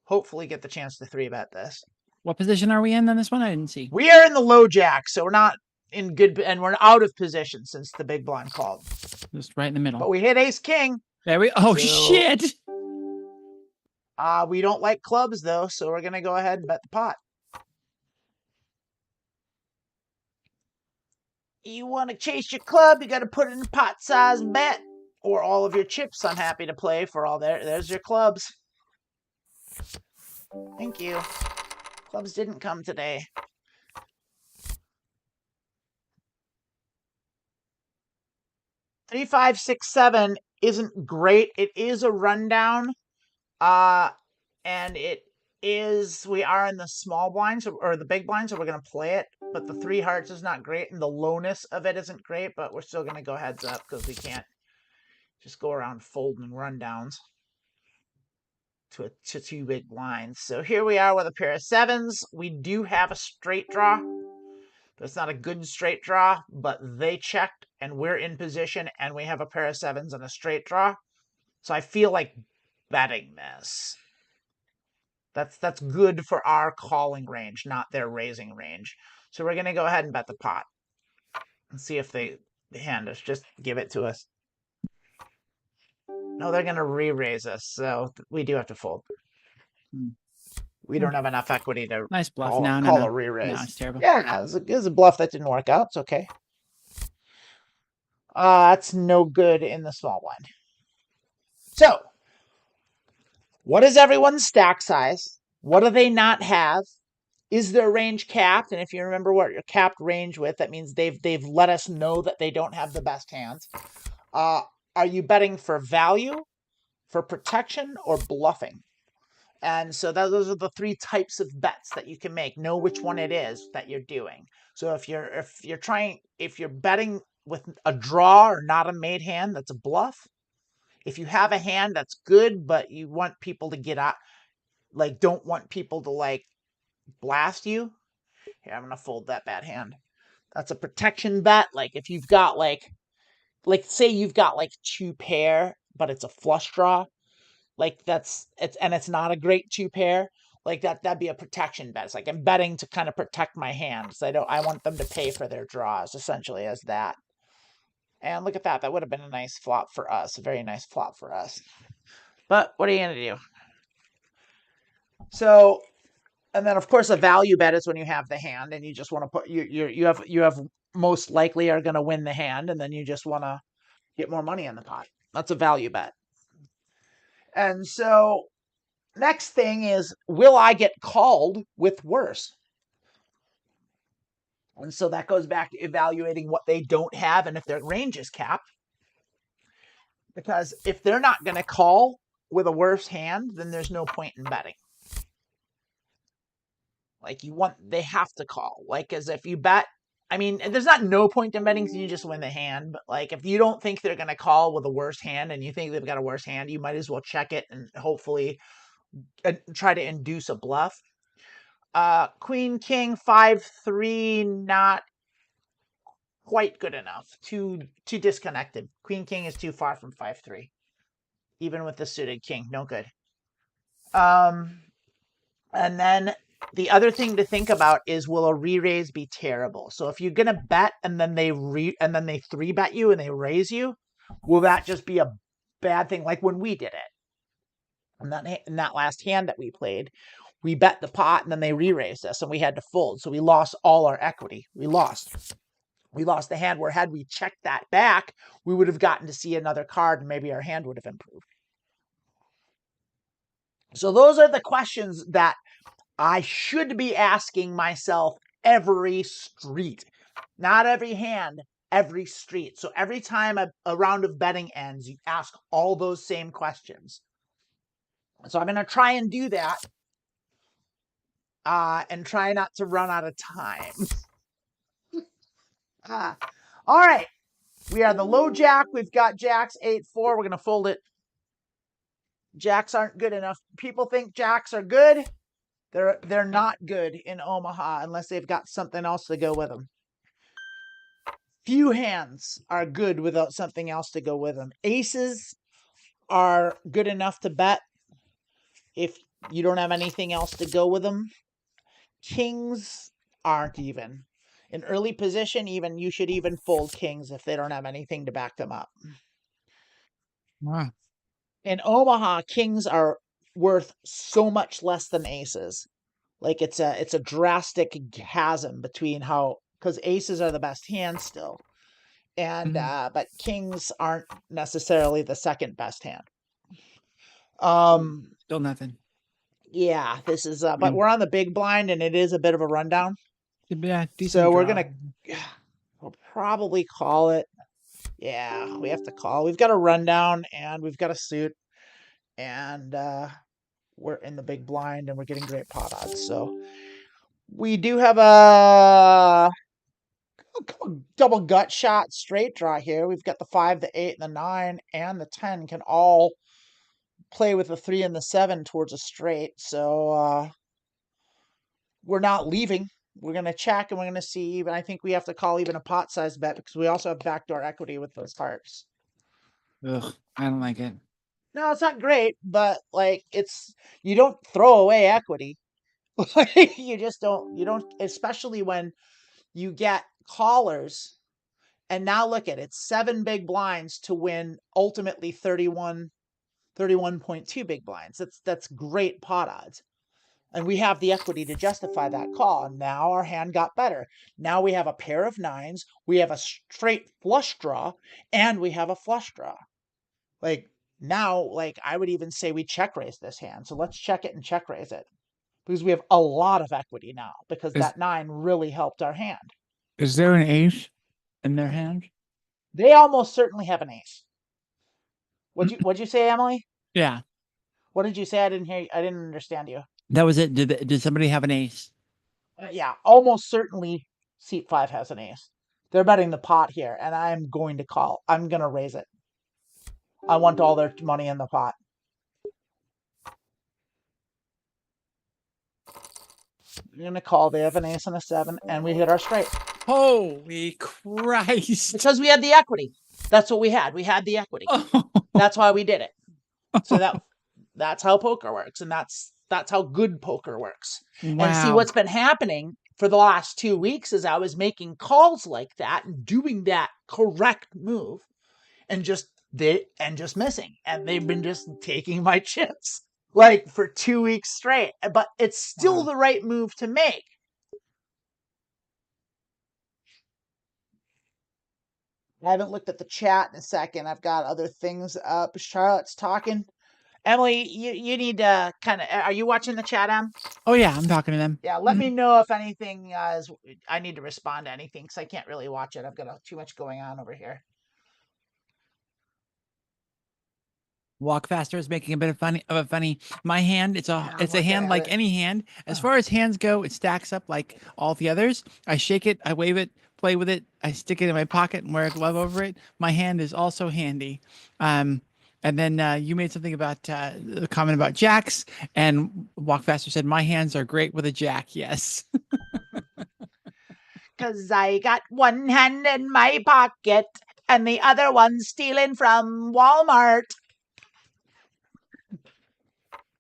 hopefully get the chance to 3-bet this. What position are we in on this one? I didn't see. We are in the low jack, so we're not in good, and we're out of position since the big blind called. Just right in the middle. But we hit ace king. There we. Oh shit! We don't like clubs though, so we're gonna go ahead and bet the pot. You want to chase your club, you got to put it in a pot-sized bet, or all of your chips. I'm happy to play for all there's your clubs. Thank you. Clubs didn't come today. Three, 5, 6, 7 isn't great. It is a rundown, and we are in the small blinds or the big blinds, so we're gonna play it. But the 3 hearts is not great, and the lowness of it isn't great. But we're still gonna go heads up because we can't just go around folding rundowns to 2 big blinds. So here we are with a pair of 7s. We do have a straight draw. But it's not a good straight draw, but they checked and we're in position and we have a pair of 7s and a straight draw. So I feel like betting this. That's good for our calling range, not their raising range. So we're going to go ahead and bet the pot and see if they hand us. Just give it to us. No, they're going to re-raise us, so we do have to fold. We don't have enough equity to nice bluff. call a re-raise. No, it's terrible. Yeah, it was a bluff that didn't work out. It's okay. That's no good in the small blind. So, what is everyone's stack size? What do they not have? Is their range capped? And if you remember what you're capped range with, that means they've let us know that they don't have the best hands. Are you betting for value, for protection, or bluffing? And so those are the 3 types of bets that you can make. Know which one it is that you're doing. So if you're betting with a draw or not a made hand, that's a bluff. If you have a hand that's good, but you want people to get out, like don't want people to like blast you. Here, I'm gonna fold that bad hand. That's a protection bet. Like if you've got like say you've got like 2 pair, but it's a flush draw. Like it's not a great 2 pair. Like that'd be a protection bet. It's like I'm betting to kind of protect my hands. I want them to pay for their draws, essentially, as that. And look at that. That would have been a nice flop for us. A very nice flop for us. But what are you gonna do? So, and then of course a value bet is when you have the hand and you just want to put you have most likely are gonna win the hand, and then you just want to get more money in the pot. That's a value bet. And so next thing is, will I get called with worse? And so that goes back to evaluating what they don't have and if their range is capped. Because if they're not going to call with a worse hand, then there's no point in betting. Like they have to call. Like as if you bet, I mean, there's not no point in betting because you just win the hand. But like if you don't think they're going to call with a worse hand and you think they've got a worse hand, you might as well check it and hopefully try to induce a bluff. Queen, king, 5-3, not quite good enough. Too disconnected. Queen, king is too far from 5-3. Even with the suited king, no good. And then the other thing to think about is, will a re-raise be terrible? So if you're gonna bet and then they 3-bet you and they raise you, will that just be a bad thing? Like when we did it in that last hand that we played, we bet the pot and then they re-raised us and we had to fold, so we lost all our equity. We lost the hand, where had we checked that back, we would have gotten to see another card and maybe our hand would have improved. So those are the questions that I should be asking myself every street. Not every hand, every street. So every time a round of betting ends, you ask all those same questions. So I'm going to try and do that and try not to run out of time. All right. We are the low jack. We've got jacks 8-4. We're going to fold it. Jacks aren't good enough. People think jacks are good. They're not good in Omaha unless they've got something else to go with them. Few hands are good without something else to go with them. Aces are good enough to bet if you don't have anything else to go with them. Kings aren't even. In early position, even you should even fold kings if they don't have anything to back them up. Wow. In Omaha, kings are worth so much less than aces. Like it's a drastic chasm between because aces are the best hand still. And but kings aren't necessarily the second best hand. Still nothing. Yeah, this is but we're on the big blind and it is a bit of a rundown. Yeah, So we're gonna we'll probably call it. Yeah, we have to call. We've got a rundown and we've got a suit, and we're in the big blind and we're getting great pot odds. So we do have a double gut shot straight draw here. We've got the 5, the 8, and the 9, and the 10 can all play with the 3 and the 7 towards a straight. So we're not leaving. We're going to check and we're going to see. Even I think we have to call even a pot size bet because we also have backdoor equity with those hearts. Ugh, I don't like it. No, it's not great, but like you don't throw away equity. You just don't. You don't, especially when you get callers. And now look at it, 7 big blinds to win ultimately 31.2 big blinds. That's great pot odds. And we have the equity to justify that call. And now our hand got better. Now we have a pair of 9s, we have a straight flush draw, and we have a flush draw. Like now, like I would even say we check raise this hand. So let's check it and check raise it. Because we have a lot of equity now because that 9 really helped our hand. Is there an ace in their hand? They almost certainly have an ace. What'd you say, Emily? Yeah. What did you say? I didn't hear you. I didn't understand you. That was it. Did somebody have an ace? Yeah, almost certainly seat 5 has an ace. They're betting the pot here, and I'm going to call. I'm going to raise it. I want all their money in the pot. We're going to call. They have an ace and a 7, and we hit our straight. Holy Christ. Because we had the equity. That's what we had. We had the equity. That's why we did it. So that's how poker works, and that's how good poker works. Wow. And see, what's been happening for the last 2 weeks is I was making calls like that and doing that correct move and just missing. And they've been just taking my chips like for 2 weeks straight. But it's still the right move to make. I haven't looked at the chat in a second. I've got other things up. Charlotte's talking. Emily, you need to kind of. Are you watching the chat, Em? Oh yeah, I'm talking to them. Yeah, let me know if anything is. I need to respond to anything because I can't really watch it. I've got too much going on over here. Walk faster is making a bit of a funny. My hand, it's Yeah, I'm a looking hand at like it. any hand. As Oh. far as hands go, it stacks up like all the others. I shake it, I wave it, play with it, I stick it in my pocket and wear a glove over it. My hand is also handy. And then you made something about a comment about jacks, and Walk Faster said, "My hands are great with a jack." Yes. 'Cause I got one hand in my pocket and the other one stealing from Walmart.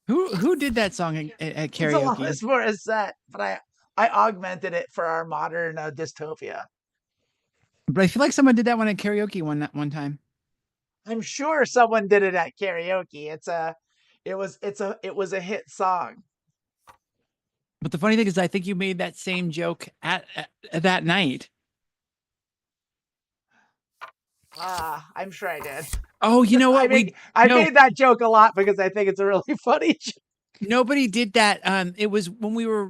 Who did that song at It's karaoke? Alanis Morissette, but I augmented it for our modern dystopia. But I feel like someone did that one at karaoke one time. I'm sure someone did it at karaoke. It was a hit song. But the funny thing is, I think you made that same joke at that night. I'm sure I did. Oh, you know I what? make We I no made that joke a lot because I think it's a really funny joke. Nobody did that. It was when we were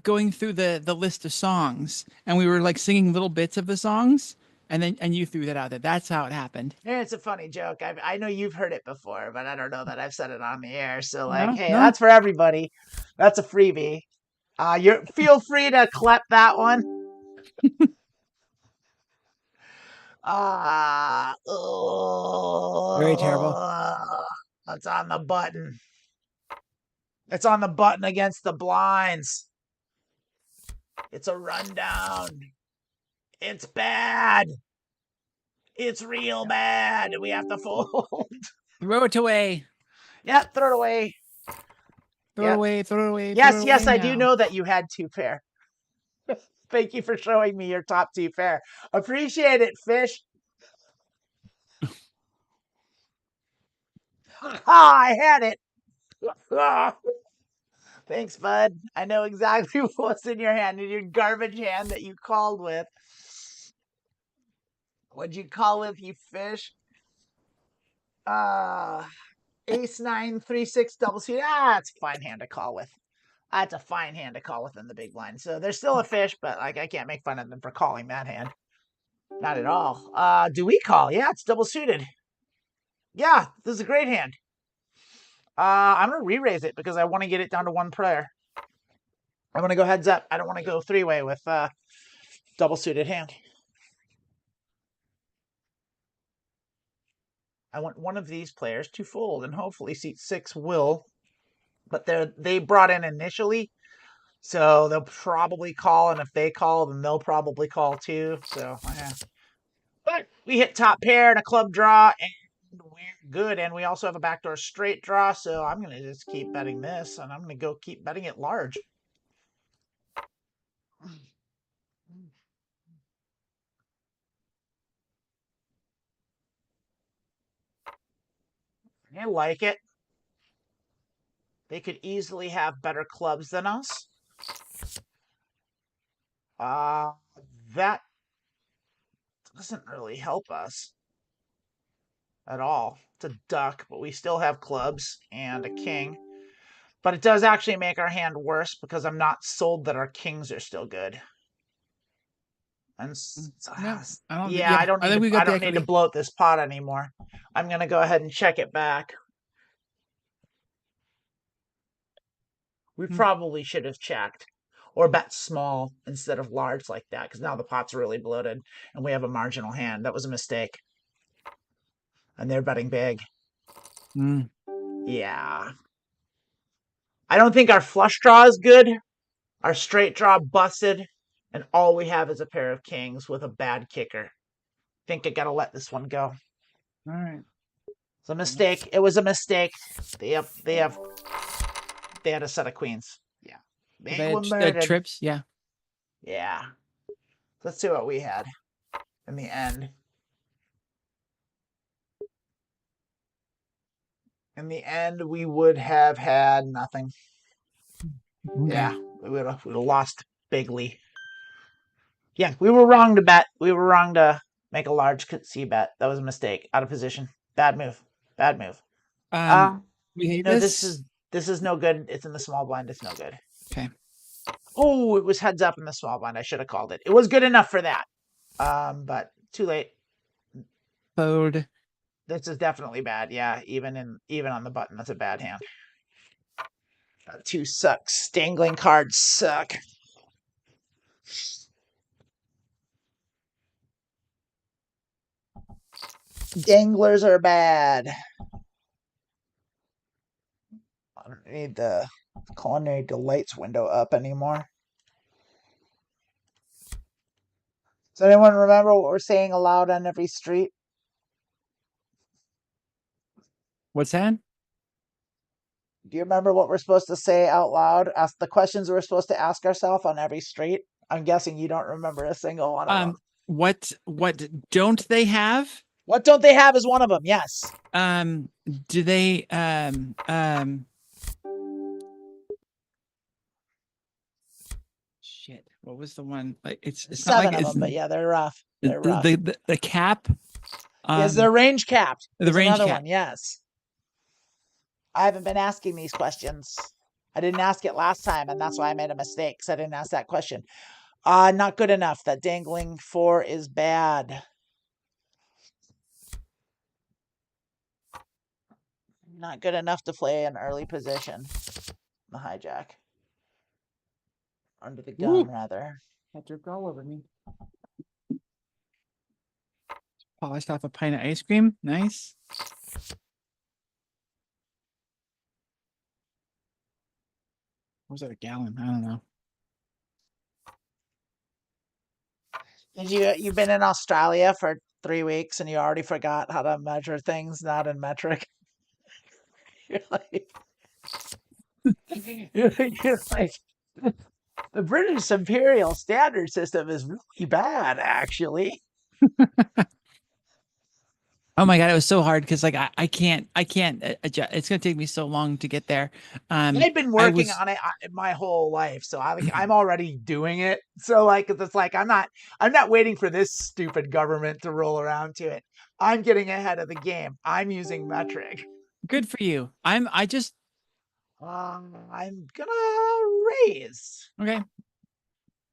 going through the list of songs, and we were like singing little bits of the songs, and you threw that out there. That's how it happened. Yeah, it's a funny joke. I know you've heard it before, but I don't know that I've said it on the air. So like, No, hey, no. that's for everybody. That's a freebie. You feel free to clap that one. Very terrible. It's on the button. It's on the button against the blinds. It's a rundown. It's bad. It's real bad. We have to fold. Throw it away. Yep, throw it away. Throw it Yep. away. Throw it away. Throw Yes, it yes, away I do now. know that you had two pair. Thank you for showing me your top two pair. Appreciate it, fish. I had it. Thanks, bud. I know exactly what's in your hand, in your garbage hand that you called with. What'd you call with, you fish? Ace 9 3 6 double suit. That's a fine hand to call with. That's a fine hand to call with in the big blind. So they're still a fish, but like I can't make fun of them for calling that hand. Not at all. Do we call? Yeah, it's double suited. Yeah, this is a great hand. I'm gonna re-raise it because I want to get it down to one player. I want to go heads up. I don't want to go three-way with double suited hand. I want one of these players to fold, and hopefully seat 6 will. But they brought in initially, so they'll probably call, and if they call, then they'll probably call too. So yeah. But we hit top pair and a club draw, and we're good. And we also have a backdoor straight draw, so I'm gonna just keep betting this, and I'm gonna go keep betting it large. I like it. They could easily have better clubs than us. Uh, that doesn't really help us at all. It's a duck, but we still have clubs and a king. But it does actually make our hand worse because I'm not sold that our kings are still good. And No, I don't. yeah, Yeah, I think we I got the don't need to equity. bloat this pot anymore. I'm gonna go ahead and check it back. We Hmm. probably should have checked or bet small instead of large like that because now the pot's really bloated and we have a marginal hand. That was a mistake. And they're betting big. Mm. Yeah. I don't think our flush draw is good. Our straight draw busted. And all we have is a pair of kings with a bad kicker. Think I gotta let this one go. All right. It's a mistake. It was a mistake. They had a set of queens. Yeah. They were murdered. Trips. Yeah. Yeah. Let's see what we had in the end. In the end, we would have had nothing. Okay. Yeah, we would have lost bigly. Yeah, we were wrong to bet. We were wrong to make a large C bet. That was a mistake. Out of position. Bad move. Bad move. We hate No, this. this is no good. It's in the small blind. It's no good. Okay. Oh, it was heads up in the small blind. I should have called it. It was good enough for that. But too late. Fold. this is definitely bad. Yeah, even on the button, that's a bad hand. Two sucks. Dangling cards suck. Danglers are bad. I don't need the culinary delights window up anymore. Does anyone remember what we're saying aloud on every street? What's that? Do you remember what we're supposed to say out loud? Ask the questions we're supposed to ask ourselves on every street. I'm guessing you don't remember a single one of them. What don't they have? What don't they have is one of them. Yes. Do they shit. What was the one? Like it's not like Seven of it's them, but yeah, they're rough. They're rough. the cap. Is their range capped? The There's range another cap. one. Yes. I haven't been asking these questions. I didn't ask it last time, and that's why I made a mistake, because I didn't ask that question. Not good enough. That dangling 4 is bad. Not good enough to play an early position. The hijack. Under the gun, rather. That dripped all over me. Polished off a pint of ice cream. Nice. What was that, a gallon? I don't know. You've been in Australia for 3 weeks and you already forgot how to measure things not in metric? You're like, you're like, the British imperial standard system is really bad, actually. Oh my God, it was so hard because like I can't adjust. It's gonna take me so long to get there. I've been working on it my whole life, so I'm already doing it. So like it's like I'm not waiting for this stupid government to roll around to it. I'm getting ahead of the game. I'm using metric. Good for you. I'm gonna raise. okay.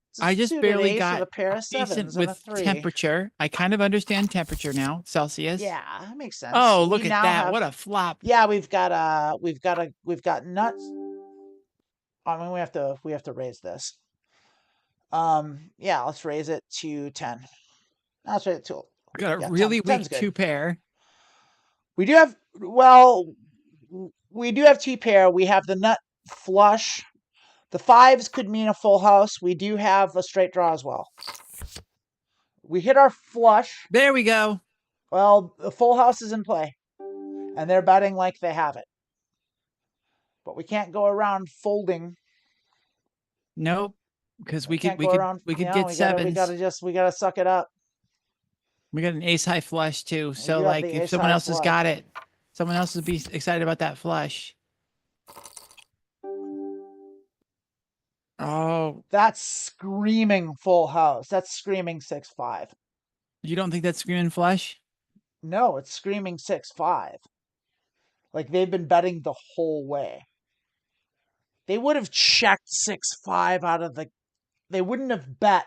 It's a I just suited barely ace with got a pair of decent sevens and a with 3. temperature. I kind of understand temperature now, Celsius. Yeah, that makes sense. Oh, We look at now that. have, What a flop. yeah, we've got nuts. I mean, we have to raise this. Yeah, let's raise it to 10. Let's raise it to, Got a yeah, really 10. 10's weak good. 2-pair. We do have, well, we do have 2-pair. We have the nut flush. The 5s could mean a full house. We do have a straight draw as well. We hit our flush. There we go. Well, the full house is in play, and they're betting like they have it. But we can't go around folding. Nope. Because we could We get sevens. We gotta suck it up. We got an ace high flush too. So do have like the if ace someone high else has flush. got it, someone else would be excited about that flush. Oh, That's screaming full house. That's screaming 6-5. you don't think that's screaming flush? No, it's screaming 6-5. Like they've been betting the whole way. They would have checked 6-5 out of the. They wouldn't have bet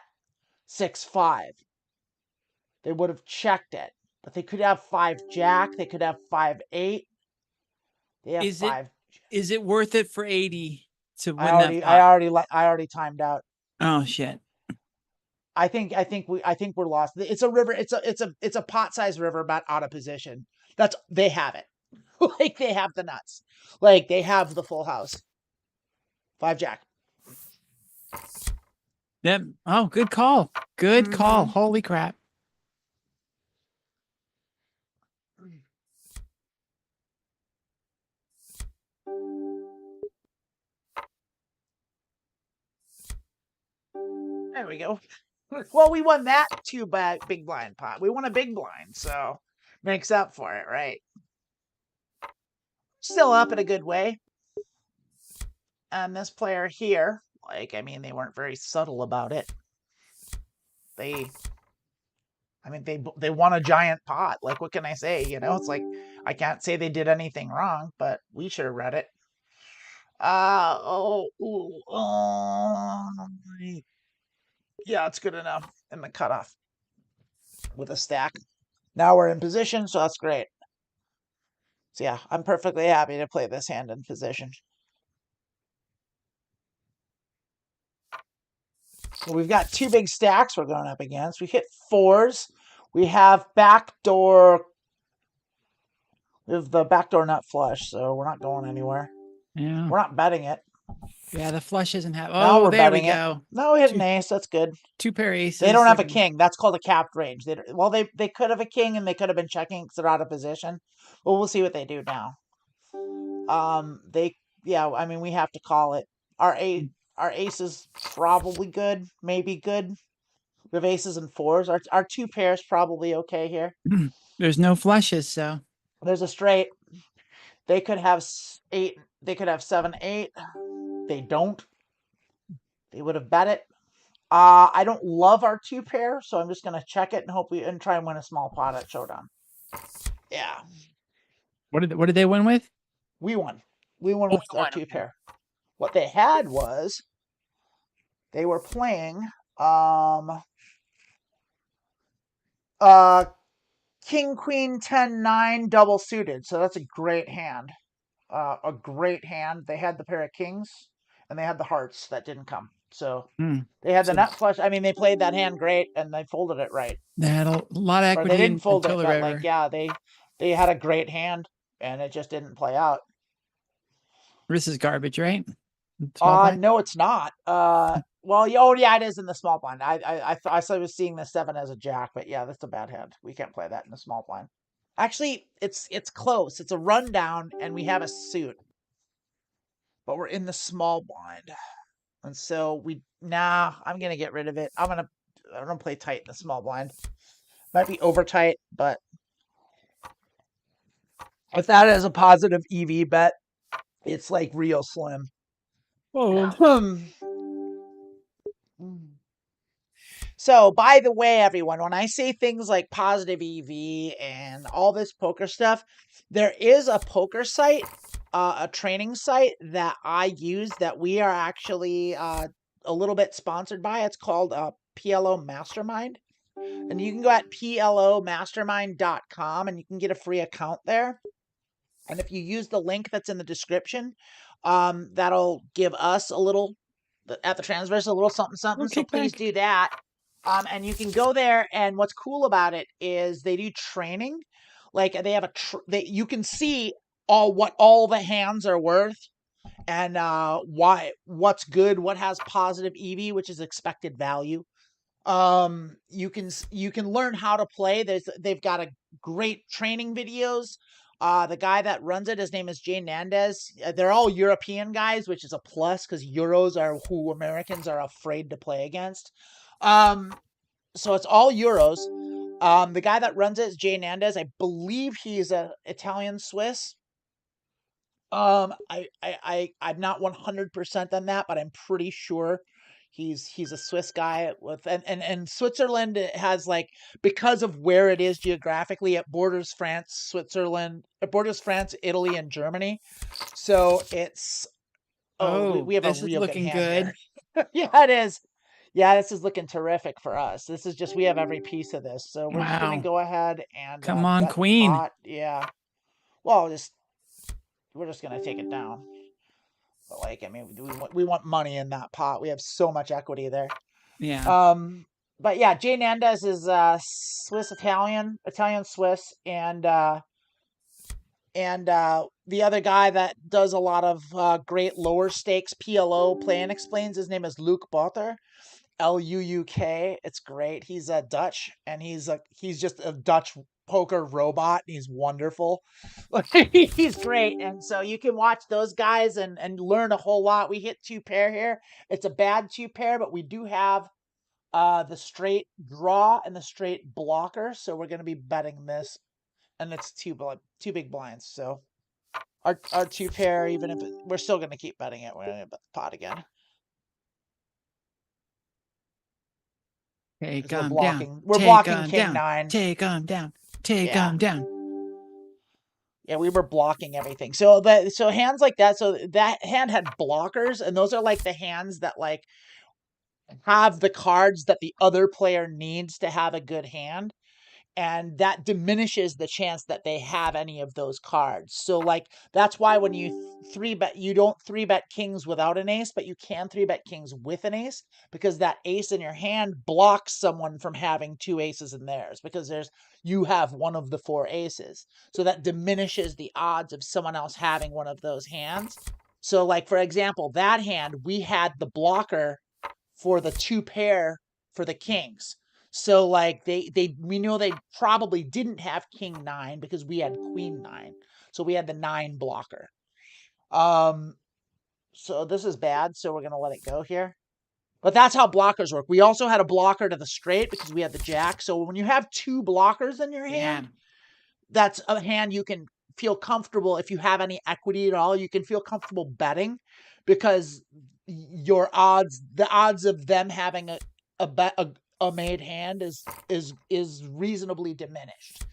6-5. They would have checked it, but they could have 5-jack. They could have 5-8. They have Is 5. it worth it for 80 to win that pot? I already timed out. Oh shit. I think we're lost. It's a river. It's a pot sized river bet out of position. They have it. Like they have the nuts. Like they have the full house. 5-jack. Yep. Oh, good call. Good call. Holy crap. There we go. Well, we won that 2 big blind pot. We won a big blind, so makes up for it, right? Still up in a good way. And this player here, like, I mean, they weren't very subtle about it. They won a giant pot. Like, what can I say? You know, it's like, I can't say they did anything wrong, but we should have read it. Yeah, it's good enough in the cutoff with a stack. Now we're in position, so that's great. So yeah, I'm perfectly happy to play this hand in position. So we've got two big stacks we're going up against. We hit fours. We have backdoor. We have the backdoor nut flush, so we're not going anywhere. Yeah. We're not betting it. Yeah, the flush isn't happening. Now Oh, we're there we betting it. go. No, we hit an Two ace. That's good. two pair They aces. don't They're have a gonna. king. That's called a capped range. They could have a king and they could have been checking because they're out of position. But we'll see what they do now. They yeah. I mean, we have to call it. Our ace is probably good, maybe good. We have aces and fours. Our two pairs probably okay here. There's no flushes, so There's a straight. They could have eight. They could have 7-8. They don't. They would have bet it. I don't love our two pair, so I'm just gonna check it and hope we and try and win a small pot at showdown. Yeah, what did they win with? we won. We won Oh, with we our won. two Okay. pair. What they had was they were playing um uh king queen 10-9 double suited. So that's a great hand. A great hand. They had the pair of kings and they had the hearts that didn't come. So Hmm. they had the So nut flush. I mean, they played that hand great and they folded it right. they had a lot of Or they equity didn't fold until it, the but like river. yeah, they had a great hand and it just didn't play out. This is garbage, right? Small blind. No, it's not. Well, oh yeah, it is in the small blind. I was seeing the seven as a jack, but yeah, that's a bad hand. We can't play that in the small blind. Actually, it's close. It's a rundown, and we have a suit, but we're in the small blind, and so I'm gonna get rid of it. I'm gonna play tight in the small blind. Might be over tight, but with that as a positive EV bet, it's like real slim. Fold. So, by the way, everyone, when I say things like positive EV and all this poker stuff, there is a poker site, a training site that I use that we are actually a little bit sponsored by. It's called PLO Mastermind. And you can go at plomastermind.com and you can get a free account there. And if you use the link that's in the description, that'll give us a little at the transverse, a little something something. Little So please kickback. do that. And you can go there. And what's cool about it is they do training. Like they have you can see what all the hands are worth and what's good, what has positive EV, which is expected value. You can learn how to play. They've got a great training videos. The guy that runs it, his name is Jay Nandez. They're all European guys, which is a plus because Euros are who Americans are afraid to play against. So it's all Euros. The guy that runs it is Jay Nandez. I believe he's a Italian Swiss. I'm not 100% on that, but I'm pretty sure he's a Swiss guy with and Switzerland has like because of where it is geographically, it borders France, Switzerland, it borders France, Italy, and Germany. So it's Oh, we have a this is real good looking hand here. good. Yeah, it is. Yeah, this is looking terrific for us. This is just we have every piece of this. So we're just gonna Wow. go ahead and Come on, bet the queen. pot. Yeah. Well, just we're just gonna take it down. But like, I mean, we want money in that pot. We have so much equity there. Yeah. Um, but yeah, Jay Nandez is Swiss Italian, Italian Swiss, and the other guy that does a lot of great lower stakes PLO play and explains. His name is Luke Botter. Luuk. It's great. He's a Dutch, and he's just a Dutch poker robot. He's wonderful. He's great, and so you can watch those guys and learn a whole lot. We hit two pair here. It's a bad two pair, but we do have the straight draw and the straight blocker, so we're going to be betting this, and it's two big blinds. So our two pair, even if we're still going to keep betting it, we're going to bet the pot again. Take Because we're 'em down. blocking. We're Take blocking 'em king down. nine. Take 'em down. Take Yeah, 'em down. yeah, we were blocking everything. So hands like that. So that hand had blockers, and those are like the hands that like have the cards that the other player needs to have a good hand. and that diminishes the chance that they have any of those cards. So like that's why when you three bet, you don't three bet kings without an ace, but you can three bet kings with an ace, because that ace in your hand blocks someone from having two aces in theirs, because you have one of the four aces. So that diminishes the odds of someone else having one of those hands. So like for example, that hand, we had the blocker for the two pair for the kings. So like we know they probably didn't have king 9 because we had queen 9. So we had the 9 blocker. So this is bad, so we're going to let it go here. But that's how blockers work. We also had a blocker to the straight because we had the jack. So when you have two blockers in your hand, that's a hand you can feel comfortable. If you have any equity at all, you can feel comfortable betting, because the odds of them having a made hand is reasonably diminished.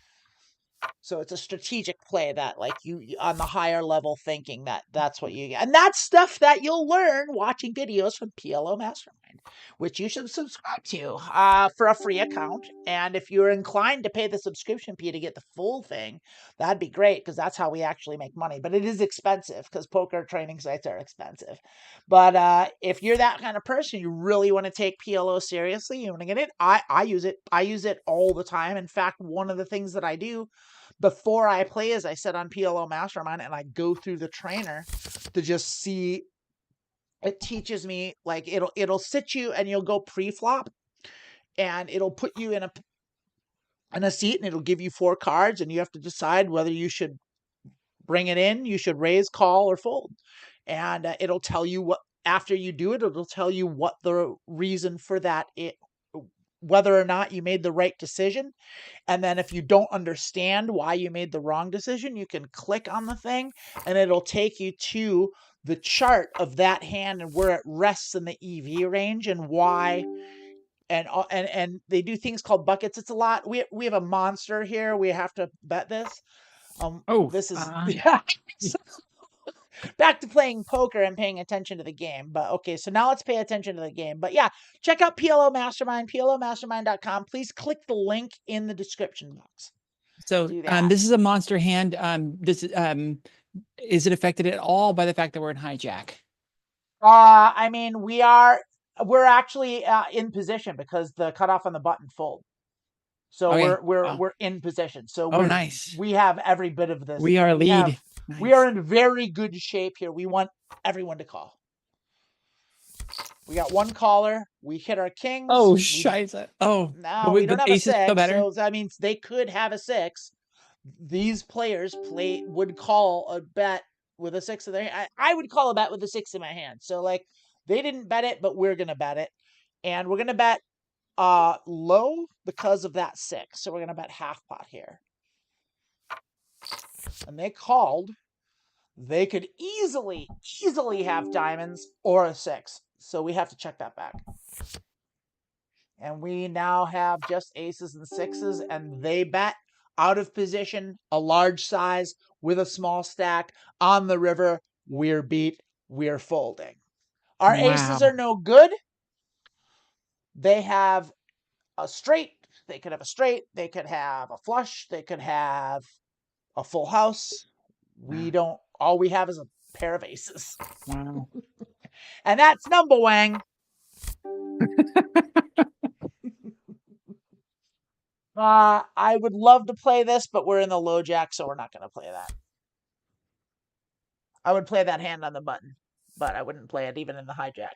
So it's a strategic play that like you on the higher level thinking that's what you get. And that's stuff that you'll learn watching videos from PLO Mastermind, which you should subscribe to for a free account. And if you're inclined to pay the subscription fee to get the full thing, that'd be great, because that's how we actually make money. But it is expensive because poker training sites are expensive. But if you're that kind of person, you really want to take PLO seriously, you want to get it. I use it. I use it all the time. In fact, one of the things that I do before I play, as I said, on PLO Mastermind, and I go through the trainer to just see. It teaches me, like it'll sit you and you'll go pre-flop, and it'll put you in a seat, and it'll give you 4 cards, and you have to decide whether you should bring it in, you should raise, call, or fold. And it'll tell you what, after you do it, it'll tell you what the reason for that whether or not you made the right decision. And then if you don't understand why you made the wrong decision, you can click on the thing and it'll take you to the chart of that hand and where it rests in the EV range and why. And they do things called buckets. It's a lot. We have a monster here. We have to bet this. This is yeah. Back to playing poker and paying attention to the game. But okay, so now let's pay attention to the game. But yeah, check out PLO Mastermind, PLOmastermind.com. Please click the link in the description box. So Do that. this is a monster hand. This is it affected at all by the fact that we're in hijack? I mean, we're actually in position because the cutoff on the button fold. So Okay. we're in position. So Nice. we have every bit of this. We are lead. Nice. We are in very good shape here. We want everyone to call. We got one caller. We hit our kings. Oh, scheiße. Oh, no, we don't have a 6. So that means they could have a 6. These players would call a bet with a 6 in their hand. I would call a bet with a 6 in my hand. So like they didn't bet it, but we're gonna bet it, and we're gonna bet low because of that 6. So we're gonna bet half pot here. And they called. They could easily have diamonds or a 6. So we have to check that back. And we now have just aces and 6s, and they bet out of position, a large size with a small stack on the river. We're beat. We're folding. Our aces are no good. They have a straight. They could have a straight. They could have a flush. They could have a full house. We don't. All we have is a pair of aces. Wow. And that's number wang. I would love to play this, but we're in the low jack, so we're not going to play that. I would play that hand on the button, but I wouldn't play it even in the hijack.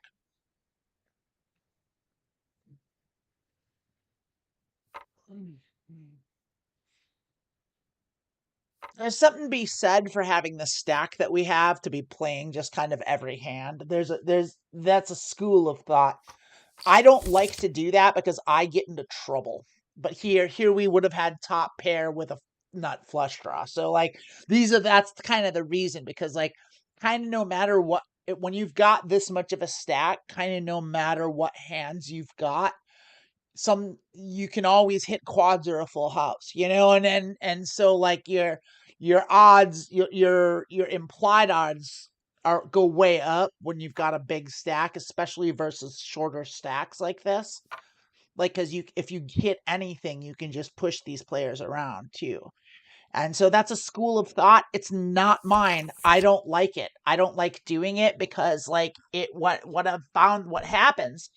There's something to be said for having the stack that we have to be playing just kind of every hand. That's a school of thought. I don't like to do that because I get into trouble. But here we would have had top pair with a nut flush draw. So like that's kind of the reason, because like kind of no matter what, when you've got this much of a stack, kind of no matter what hands you've got, you can always hit quads or a full house, and so like your odds, your implied odds go way up when you've got a big stack, especially versus shorter stacks like this. Like, because if you hit anything, you can just push these players around too. And so that's a school of thought. It's not mine. I don't like it. I don't like doing it because like what I've found what happens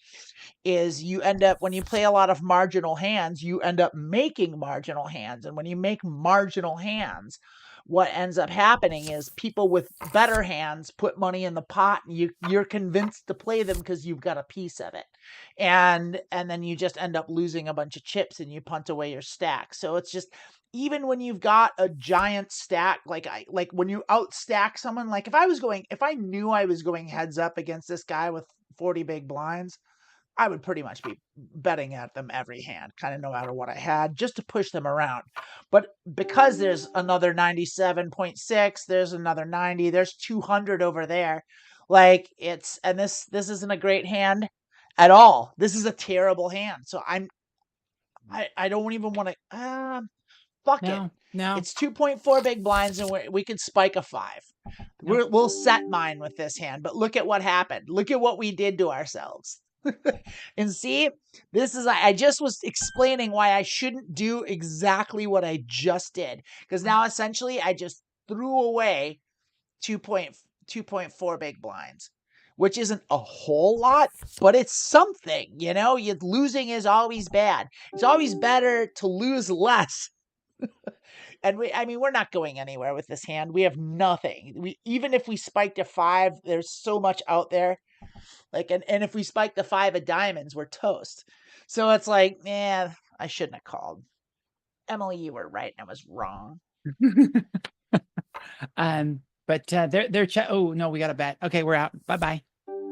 is you end up when you play a lot of marginal hands, you end up making marginal hands. And when you make marginal hands, what ends up happening is people with better hands put money in the pot and you're convinced to play them because you've got a piece of it. And then you just end up losing a bunch of chips and you punt away your stack. So it's just even when you've got a giant stack, like when you outstack someone, like if I knew I was going heads up against this guy with 40 big blinds, I would pretty much be betting at them every hand, kind of no matter what I had, just to push them around. But because there's another 97.6, there's another 90, there's 200 over there. Like and this isn't a great hand at all. This is a terrible hand. So I don't even want to fuck it. No. It's 2.4 big blinds and we could spike a 5. We'll set mine with this hand, but look at what happened. Look at what we did to ourselves. And see, this is I just was explaining why I shouldn't do exactly what I just did, because now essentially I just threw away 2.4 big blinds, which isn't a whole lot, but it's something. Losing is always bad. It's always better to lose less. And we're not going anywhere with this hand. We have nothing. Even if we spiked a 5, there's so much out there. Like, and if we spike the 5 of diamonds, we're toast. So it's like, I shouldn't have called. Emily, you were right and I was wrong. But they're oh no, we got a bet. Okay, we're out. Bye.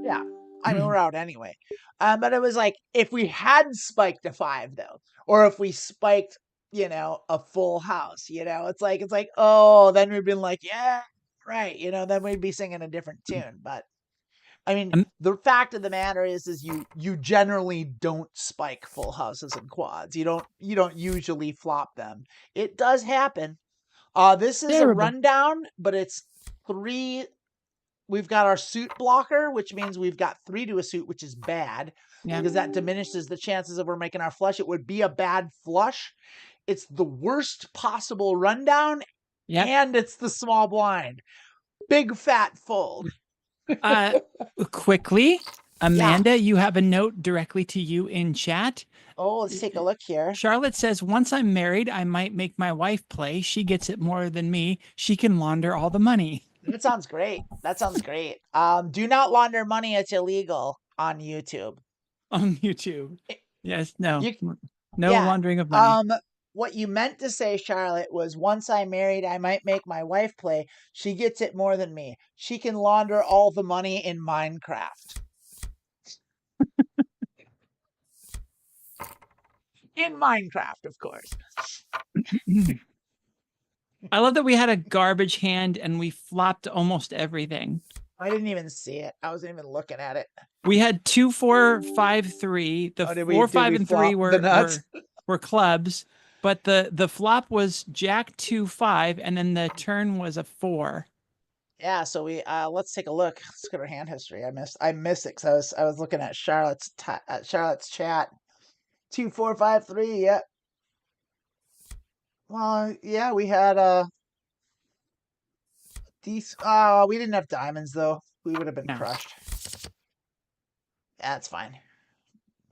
Yeah. I mean, we're out anyway. But it was like, if we had spiked a 5 though, or if we spiked, a full house, it's like, oh, then we'd been like, yeah, right. Then we'd be singing a different tune. But I mean, the fact of the matter is you generally don't spike full houses and quads. You don't usually flop them. It does happen. This is Terrible. a rundown, but it's 3. We've got our suit blocker, which means we've got 3 to a suit, which is bad because that diminishes the chances of we're making our flush. It would be a bad flush. It's the worst possible rundown, and it's the small blind. Big fat fold. Quickly, Amanda, you have a note directly to you in chat. Oh, let's take a look here. Charlotte says, once I'm married, I might make my wife play. She gets it more than me. She can launder all the money. That sounds great. Do not launder money. It's illegal on YouTube. On YouTube. Yes, no laundering of money. What you meant to say, Charlotte, was once I'm married, I might make my wife play. She gets it more than me. She can launder all the money in Minecraft. In Minecraft, of course. I love that we had a garbage hand and we flopped almost everything. I didn't even see it. I wasn't even looking at it. We had 2, 4, 5, 3. The 4, 5, and 3 were clubs, but the flop was Jack 2, 5, and then the turn was a 4. Yeah, so we let's take a look. Let's look at our hand history. I missed it because I was looking at Charlotte's chat. 2, 4, 5, 3. Yeah. Well, yeah, we had these. We didn't have diamonds though. We would have been crushed. That's fine.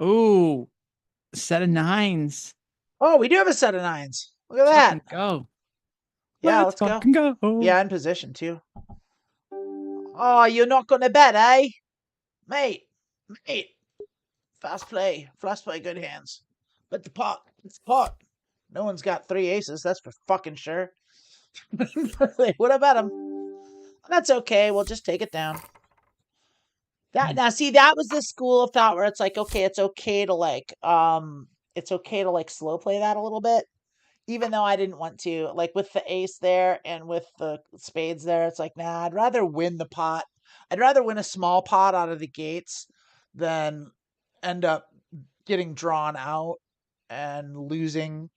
Ooh, set of 9s. Oh, we do have a set of 9s. Look at that. Go. Yeah, let's go. Yeah, in position too. Oh, you're not gonna bet, eh? Mate. Fast play, good hands. Bet the pot. It's the pot. No one's got 3 aces, that's for fucking sure. What about him? That's okay, we'll just take it down. Now see, that was the school of thought where it's like, okay, it's okay to slow play that a little bit. Even though I didn't want to, like with the ace there and with the spades there, it's like, nah, I'd rather win the pot. I'd rather win a small pot out of the gates than end up getting drawn out and losing,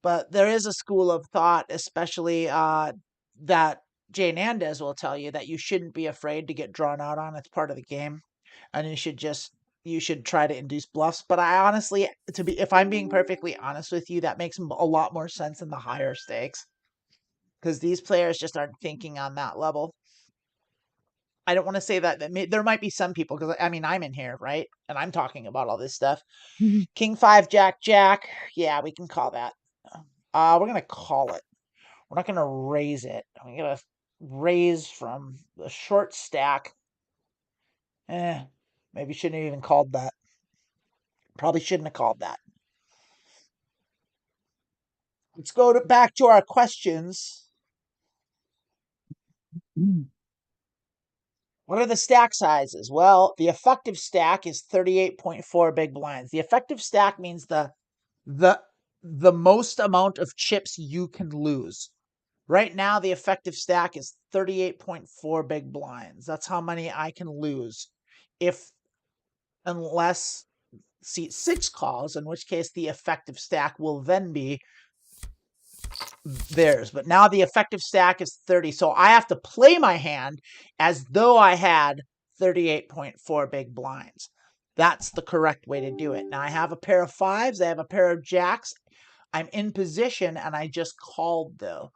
But there is a school of thought, especially that Jay Nandez will tell you, that you shouldn't be afraid to get drawn out on. It's part of the game. and you should try to induce bluffs. But I honestly, if I'm being perfectly honest with you, that makes a lot more sense in the higher stakes because these players just aren't thinking on that level. I don't want to say that there might be some people because I mean I'm in here, right, and I'm talking about all this stuff. King 5, Jack, Jack. Yeah, we can call that. We're gonna call it. We're not gonna raise it. We're gonna raise from the short stack. Maybe shouldn't have even called that. Probably shouldn't have called that. Let's go back to our questions. What are the stack sizes? Well, the effective stack is 38.4 big blinds. The effective stack means the most amount of chips you can lose. Right now, the effective stack is 38.4 big blinds. That's how many I can lose unless seat 6 calls, in which case the effective stack will then be theirs. But now the effective stack is 30. So I have to play my hand as though I had 38.4 big blinds. That's the correct way to do it. Now I have a pair of 5s. I have a pair of jacks. I'm in position and I just called though.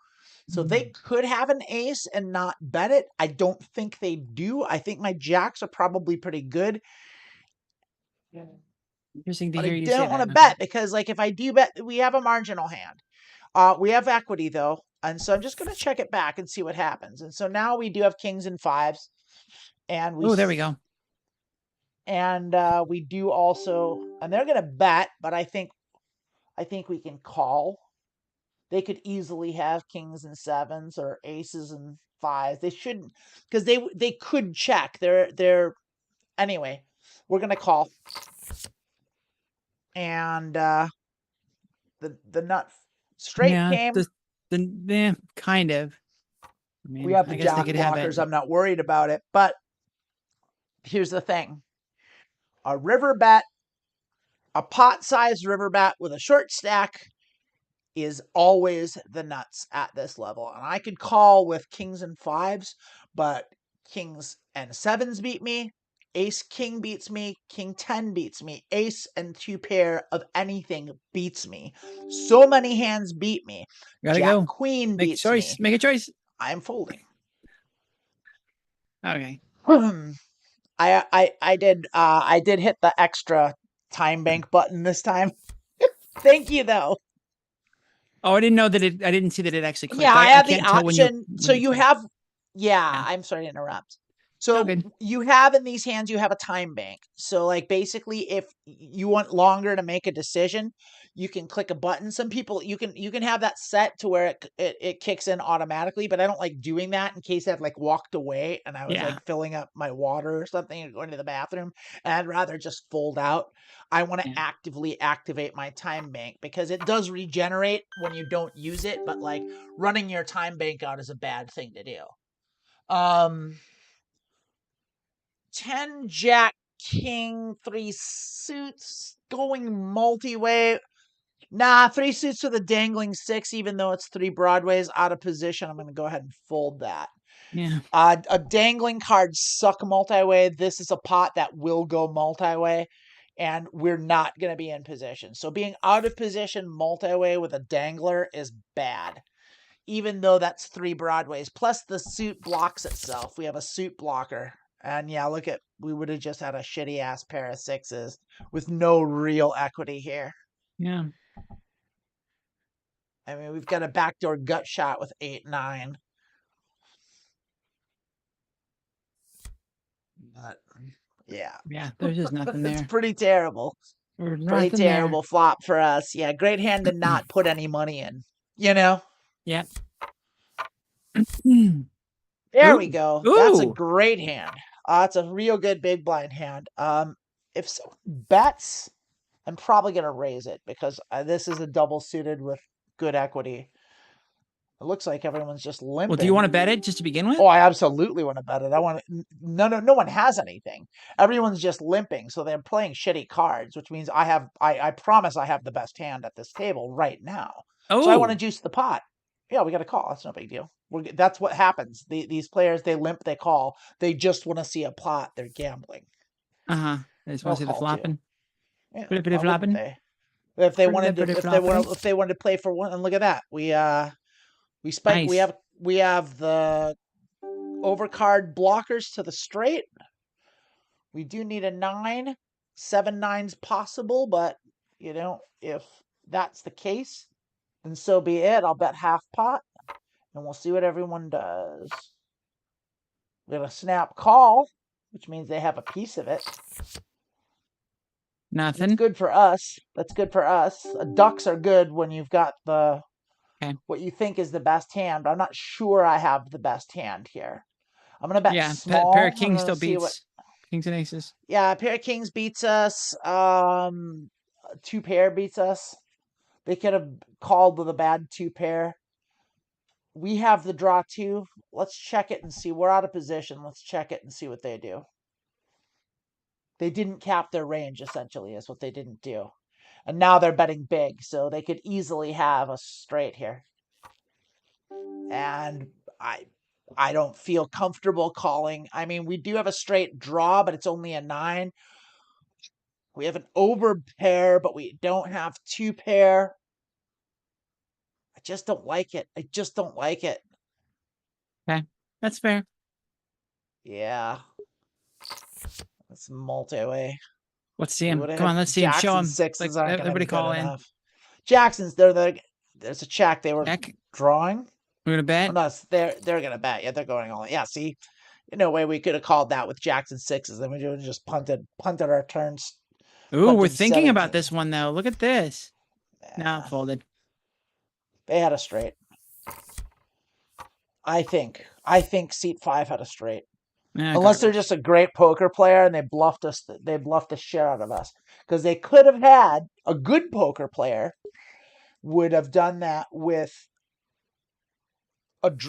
So they could have an ace and not bet it. I don't think they do. I think my jacks are probably pretty good. Interesting to But I hear you say don't want that. to bet because, like, if I do bet, we have a marginal hand. We have equity though, and so I'm just going to check it back and see what happens. And so now we do have kings and 5s, and Oh, there we go. We do also, and they're going to bet, but I think we can call. They could easily have kings and 7s or aces and 5s. They shouldn't, because they could check. They're anyway. We're going to call, and the nut straight Yeah, came. kind of. I We mean, have the I guess they jack could have it. blockers. I'm not worried about it. But here's the thing. A river bet, a pot-sized river bet with a short stack is always the nuts at this level. And I could call with kings and 5s, but kings and 7s beat me. Ace king beats me. King 10 beats me. Ace and 2 pair of anything beats me. So many hands beat me. Gotta Jack go. queen Make a beats choice. me. Make a choice. I'm folding. Okay. I did hit the extra time bank button this time. Thank you though. Oh, I didn't know that I didn't see that it actually Yeah, clicked. I I have the can't tell option. So when it's you done. have, yeah, Yeah. I'm sorry to interrupt. No So good. you have in these hands, you have a time bank. So like basically if you want longer to make a decision, you can click a button. Some people you can have that set to where it kicks in automatically, but I don't like doing that in case I've like walked away and I was Yeah. like filling up my water or something or going to the bathroom. And I'd rather just fold out. I want to Yeah. actively activate my time bank because it does regenerate when you don't use it, but like running your time bank out is a bad thing to do. 10 jack king 3 suits going multi-way. Nah, 3 suits with a dangling 6, even though it's 3 broadways out of position. I'm going to go ahead and fold that. Yeah. A dangling card suck multi-way. This is a pot that will go multi-way, and we're not going to be in position. So being out of position multi-way with a dangler is bad, even though that's 3 broadways. Plus the suit blocks itself. We have a suit blocker. And yeah, look at, we would have just had a shitty ass pair of 6s with no real equity here. Yeah. I mean, we've got a backdoor gut shot with 8-9. But yeah, Yeah. There's just nothing it's there. pretty terrible. There's Pretty nothing there. terrible flop for us. Yeah, great hand to not put any money in. You know? Yep. There we Ooh. go. That's a Ooh. great hand. It's a real good big blind hand. If someone bets, I'm probably gonna raise it because this is a double suited with good equity. It looks like everyone's just Well, do you want to limping. bet it just to begin with? Oh, I absolutely want to bet it. I want to, no one has anything. Everyone's just limping, so they're playing shitty cards, which means I promise I have the best hand at this table right now. So I want to Oh. juice the pot. Yeah, we got to call. That's no big deal. That's what happens. These players, they limp, they call. They just want to see a pot. They're gambling. Uh-huh. I just want They'll to see the call too. flopping. Yeah, Pretty, pretty why wouldn't flopping. they? If they Pretty, wanted to, pretty flopping. if they wanted to play for one, and look at that, we spike. Nice. We have the overcard blockers to the straight. We do need a 9. 7 9's possible, but if that's the case, then so be it. I'll bet half pot, and we'll see what everyone does. We're gonna snap call, which means they have a piece of it. That's Nothing. good for us. That's good for us. Ducks are good when you've got Okay. what you think is the best hand. I'm not sure I have the best hand here. I'm gonna bet Yeah. Pair of small. I'm kings gonna still see what. beats kings and aces. Yeah, a pair of kings beats us. 2 pair beats us. They could have called with a bad 2 pair. We have the draw too. Let's check it and see. We're out of position. Let's check it and see what they do. They didn't cap their range, essentially, is what they didn't do. And now they're betting big, so they could easily have a straight here. And I don't feel comfortable calling. I mean, we do have a straight draw, but it's only a 9. We have an over pair, but we don't have 2 pair. I just don't like it. I just don't like it. Okay. That's fair. Yeah. That's multi-way. Let's see We him. would have Come had on, let's see him. Show Jackson him. Like sixes aren't going to everybody be good call in. enough. There's a check. They were Check. drawing. We're gonna Oh, bet. no, they're going to bet. Yeah, they're going all. Yeah, see, no way we could have called that with Jackson sixes. Then we would have just punted our turns, Ooh, we're punted thinking about 17. this one though. Look at this. Now folded. They had a straight. I think seat 5 had a straight. Unless they're Garbage. just a great poker player and they bluffed us. They bluffed the shit out of us because they could have had a good poker player would have done that with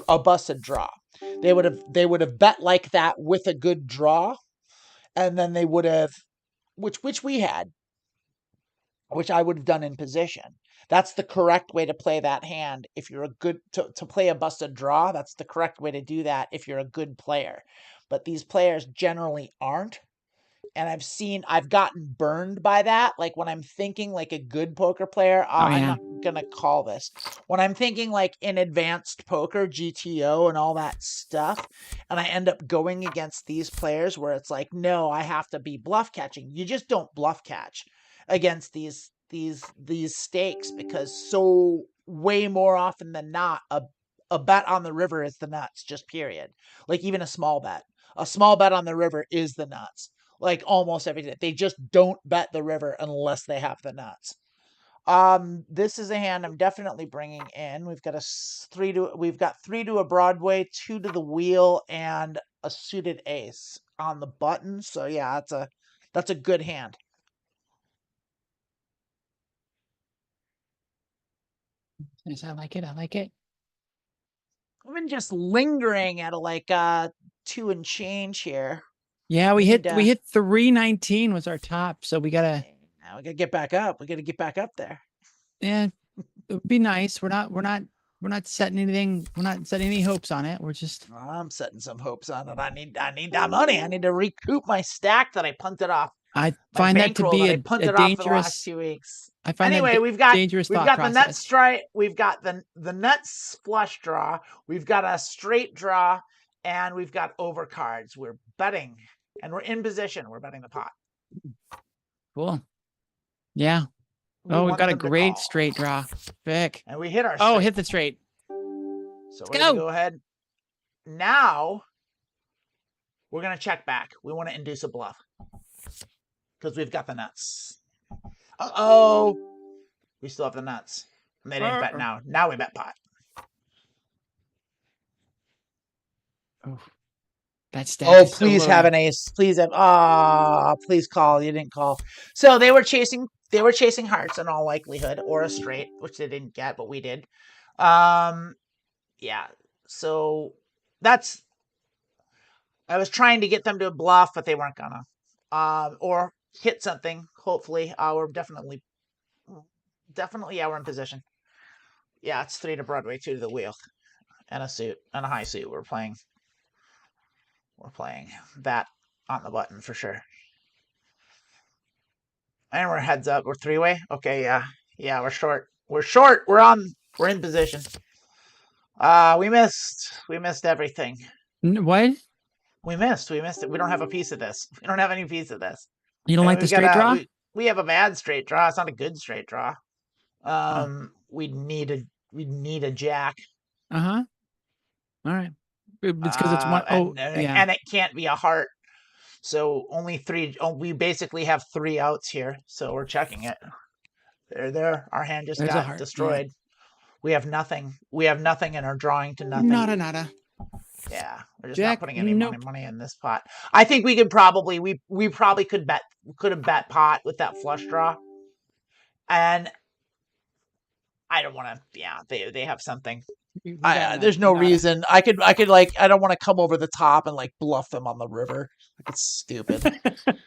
a busted draw. They would have bet like that with a good draw, and then they would have, which we had, which I would have done in position. That's the correct way to play that hand. If you're a good to play a busted draw, that's the correct way to do that if you're a good player. But these players generally aren't. And I've gotten burned by that. Like when I'm thinking like a good poker player, Oh I'm yeah. not gonna call this. When I'm thinking like in advanced poker, GTO and all that stuff, and I end up going against these players where it's like, no, I have to be bluff catching. You just don't bluff catch against these stakes because so way more often than not, a bet on the river is the nuts, just period. Like even a small bet. A small bet on the river is the nuts like almost every day. They just don't bet the river unless they have the nuts. This is a hand I'm definitely bringing in. We've got we've got 3 to a Broadway, 2 to the wheel, and a suited ace on the button. So yeah, that's a good hand. Yes, I like it. I like it. I've been just lingering at a like 2 and change here. Yeah, We need we to hit 319 was our top, so we gotta. now we gotta get back up. We gotta get back up there. Yeah, it would be nice. We're not setting anything. We're not setting any hopes on it. We're just. I'm setting some hopes on it. I need that money. I need to recoup my stack that I punted off. I My find that to bankroll be that I a punted off for the last dangerous. 2 weeks. I find that Anyway, dangerous we've thought got the nuts process. straight. We've got the nuts flush draw. We've got a straight draw, and we've got overcards. We're betting, and we're in position. We're betting the pot. Cool. Yeah. We Oh, we've want got a them to great call, straight draw. Vic. and we hit our. Oh, Straight. hit the straight. So Let's we're gonna go. go ahead. Now we're gonna check back. We want to induce a bluff because we've got the nuts. Uh-oh. We still have the nuts. And they didn't bet now. Now we bet pot. Oh, that stack Oh, is so please have loaded. an ace. Please have please call. You didn't call. So they were chasing hearts in all likelihood, or a straight, which they didn't get, but we did. Yeah. So that's I was trying to get them to bluff, but they weren't gonna. Or hit something, hopefully. We're definitely yeah, we're in position. Yeah, it's 3 to Broadway, 2 to the wheel, and a suit, and a high suit. We're playing that on the button for sure. And we're heads up. We're three-way. Okay, yeah. Yeah, we're short. We're short. We're in position. We missed everything. What? We missed it. We don't have a piece of this. We don't have any piece of this. You don't like the straight draw? We have a bad straight draw. It's not a good straight draw. Oh. We need a jack. Uh-huh. All right. It's because it's one. Yeah. And it can't be a heart. So only three. Oh, we basically have three outs here. So we're checking it. There. Our hand just got destroyed. Yeah. We have nothing. We have nothing, and are drawing to nothing. Nada. Yeah, we're just not putting any money in this pot. I think we could probably we probably could have bet pot with that flush draw, and I don't want to. Yeah, they have something. There's no reason. I could like, I don't want to come over the top and like bluff them on the river. Like, it's stupid.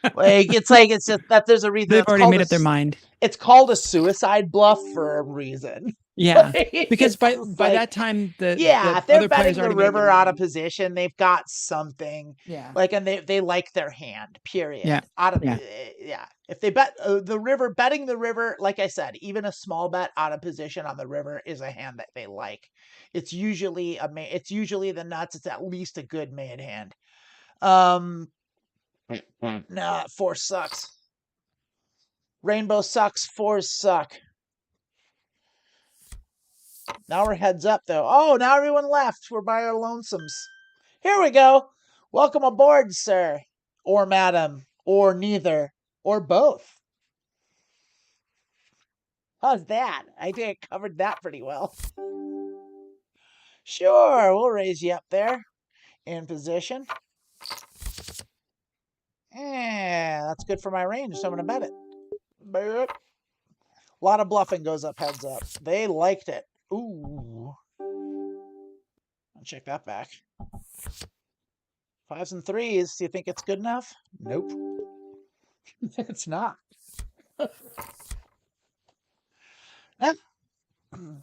It's just that there's a reason. They've already made up their mind. It's called a suicide bluff for a reason. Yeah, because by that time if they're betting the river out of position, they've got something. Yeah, like, and they like their hand. Period. Yeah, If they bet the river, betting the river, like I said, even a small bet out of position on the river is a hand that they like. It's usually the nuts. It's at least a good made hand. Nah, four sucks. Rainbow sucks. Fours suck. Now we're heads up, though. Oh, now everyone left. We're by our lonesomes. Here we go. Welcome aboard, sir. Or madam. Or neither. Or both. How's that? I think I covered that pretty well. Sure, we'll raise you up there. In position. Yeah, that's good for my range, so I'm going to bet it. Boop. A lot of bluffing goes up heads up. They liked it. Ooh. I'll check that back. Fives and threes. Do you think it's good enough? Nope. It's not.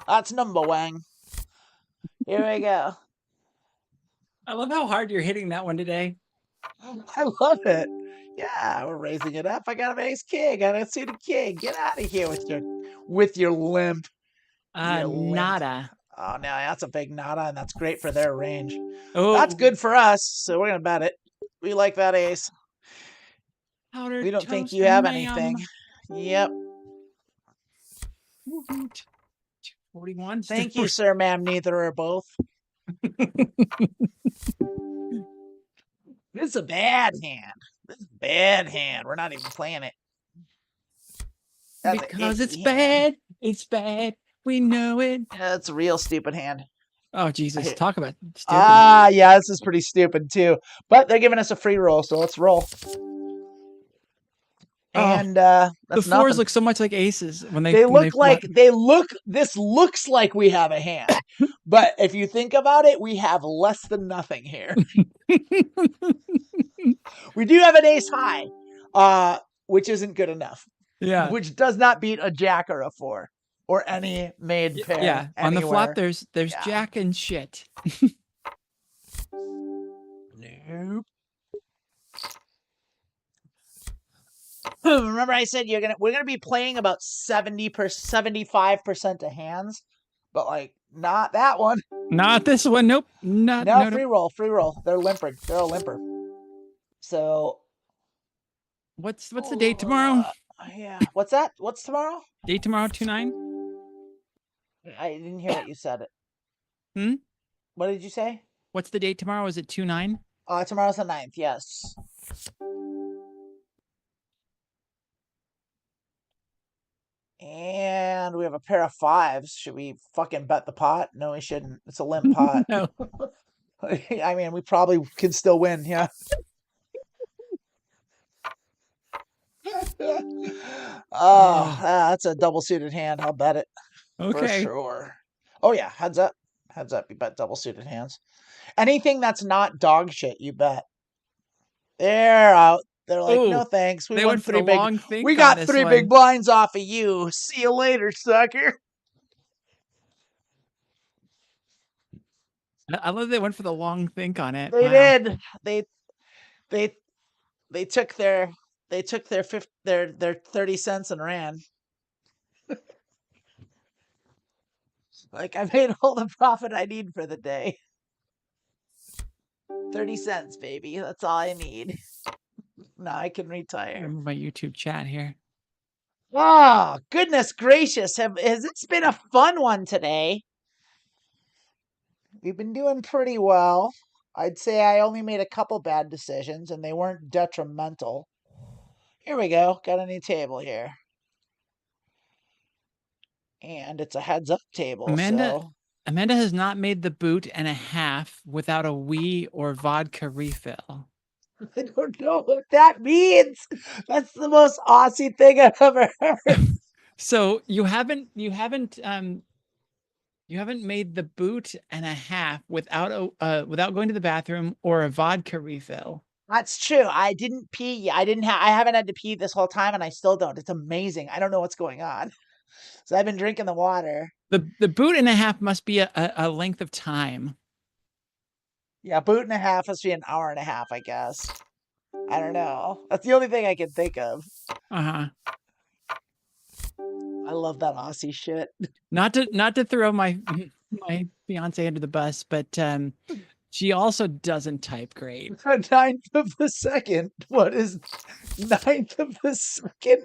That's number one. Here we go. I love how hard you're hitting that one today. I love it. Yeah, we're raising it up. I got an ace king. I don't see the king. Get out of here with your limp. Nada. Oh, no, that's a big nada, and that's great for their range. Oh, that's good for us, so we're gonna bet it. We like that ace. We don't think you have anything. Yep. 41. Thank you, sir, ma'am. Neither or both. This is a bad hand. We're not even playing it. Because it's bad. It's bad. We know it. That's a real stupid hand. Oh, Jesus. Talk about stupid. Yeah, this is pretty stupid, too. But they're giving us a free roll, so let's roll. And the fours look so much like aces when they this looks like we have a hand. But if you think about it, we have less than nothing here. We do have an ace high, which isn't good enough. Yeah. Which does not beat a jack or a four or any made pair. Yeah. Anywhere. On the flop, there's jack and shit. Nope. Remember, I said we're gonna be playing about 75% of hands, but like not that one. Not this one. Nope. No. Free roll. They're limpered. They're a limper. So, what's the date tomorrow? Yeah. What's that? What's tomorrow? Date tomorrow, 2/9. I didn't hear what you said. What did you say? What's the date tomorrow? Is it 2/9? Tomorrow's the 9th. Yes. And we have a pair of fives. Should we fucking bet the pot? No, we shouldn't. It's a limp pot. No. I mean, we probably can still win. Yeah. That's a double suited hand. I'll bet it. Okay. For sure. Oh, yeah. Heads up. You bet double suited hands. Anything that's not dog shit, you bet. They're out. They're like, no thanks. We won three big. We got three big blinds off of you. See you later, sucker. I love they went for the long think on it. They did. They took their They took their 30 cents and ran. Like, I made all the profit I need for the day. 30 cents, baby. That's all I need. Now I can retire. Remember my YouTube chat here. Oh, goodness gracious. Has this been a fun one today? We've been doing pretty well. I'd say I only made a couple bad decisions, and they weren't detrimental. Here we go. Got a new table here. And it's a heads up table, Amanda so Amanda has not made the boot and a half without a wee or vodka refill. I don't know what that means. That's the most Aussie thing I've ever heard. So you haven't made the boot and a half without going to the bathroom or a vodka refill. That's true. I didn't pee. I haven't had to pee this whole time, and I still don't. It's amazing. I don't know what's going on. So I've been drinking the water. The boot and a half must be a length of time. Yeah, boot and a half must be an hour and a half, I guess. I don't know. That's the only thing I can think of. Uh-huh. I love that Aussie shit. Not to throw my fiance under the bus, but she also doesn't type great. A ninth of a second. What is ninth of a second?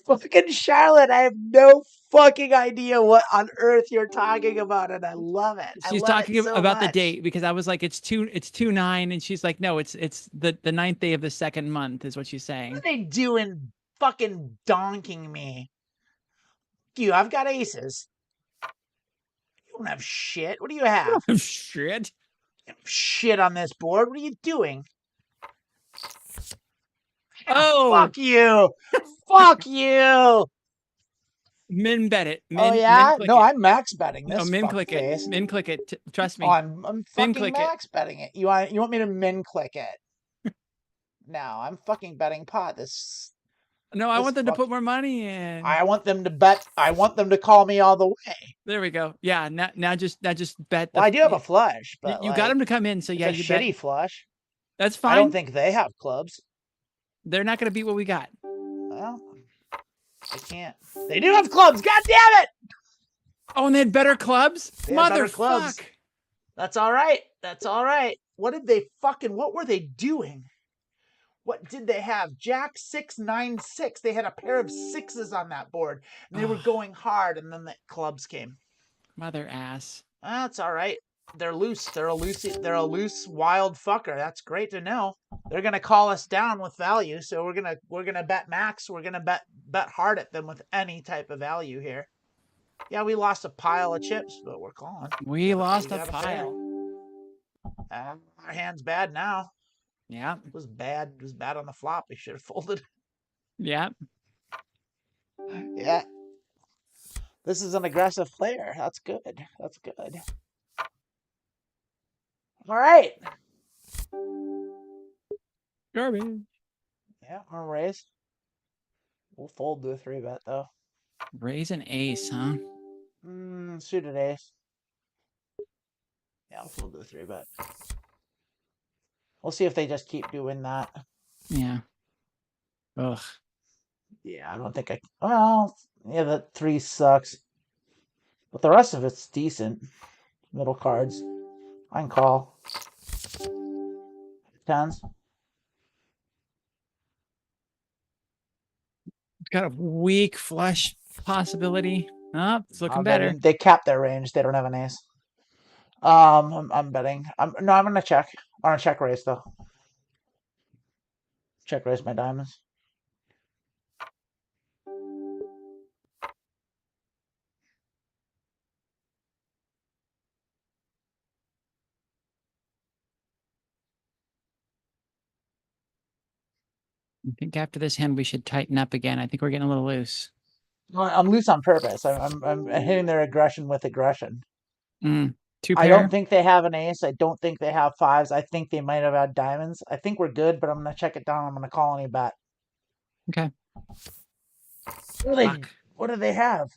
Fucking Charlotte, I have no fucking idea what on earth you're talking about, and I love it. I She's love it talking so about the much. date because I was like, it's 2/9, and she's like, no, it's the ninth day of the second month is what she's What are saying. they doing fucking donking me? You, I've got aces. You don't have shit. What do you have? Shit. You have shit on this board. What are you doing? Oh, Fuck you. Fuck you. min bet it. Oh Min yeah? click No, it. I'm max betting No, this min fuck click it. face. Min click it. Trust Oh, me. I'm Min fucking click it. max betting it. You want me to min click it? No, I'm fucking betting pot. No, I This want them to fuck. put more money in. I want them to bet. I want them to call me all the way. There we go. Yeah, now just bet Well, the I do have a flush, but you got like them to come in, so it's yeah, a you bet. shitty flush. That's I don't fine. think they have clubs. They're not going to beat what we got. Well, they can't. They do have clubs. God damn it! Oh, and they had better clubs? They had better clubs. Motherfuck. That's all right. That's all right. What were they doing? What did they have? Jack 6 9 6. They had a pair of sixes on that board, and they were going hard. And then the clubs came. Mother ass. That's all right. They're loose. They're a loose wild fucker. That's great to know. They're gonna call us down with value, so we're gonna bet max. We're gonna bet hard at them with any type of value here. Yeah, we lost a pile of chips, but we're calling. We lost a got pile. Our hand's bad now. Yeah. It was bad. It was bad on the flop. We should have folded. Yeah. Yeah. This is an aggressive player. That's good. That's good. All right. Garbage. Yeah, we'll raise. We'll fold to a 3-bet though. Raise an ace, huh? Suited ace. Yeah, I'll fold to a 3-bet. We'll see if they just keep doing that. Yeah. Ugh. Yeah, I don't think well, yeah, the 3 sucks. But the rest of it's decent. Middle cards. I can call. 10s. Got a weak flush possibility. Oh, it's looking better. They capped their range. They don't have an ace. I'm betting. I'm gonna check. I'm gonna check raise though. Check raise my diamonds. I think after this hand we should tighten up again. I think we're getting a little loose. I'm loose on purpose. I'm hitting their aggression with aggression. Two I don't pair. think they have an ace. I don't think they have 5s. I think they might have had diamonds. I think we're good, but I'm gonna check it down. I'm gonna call any bet. Okay. What do they have?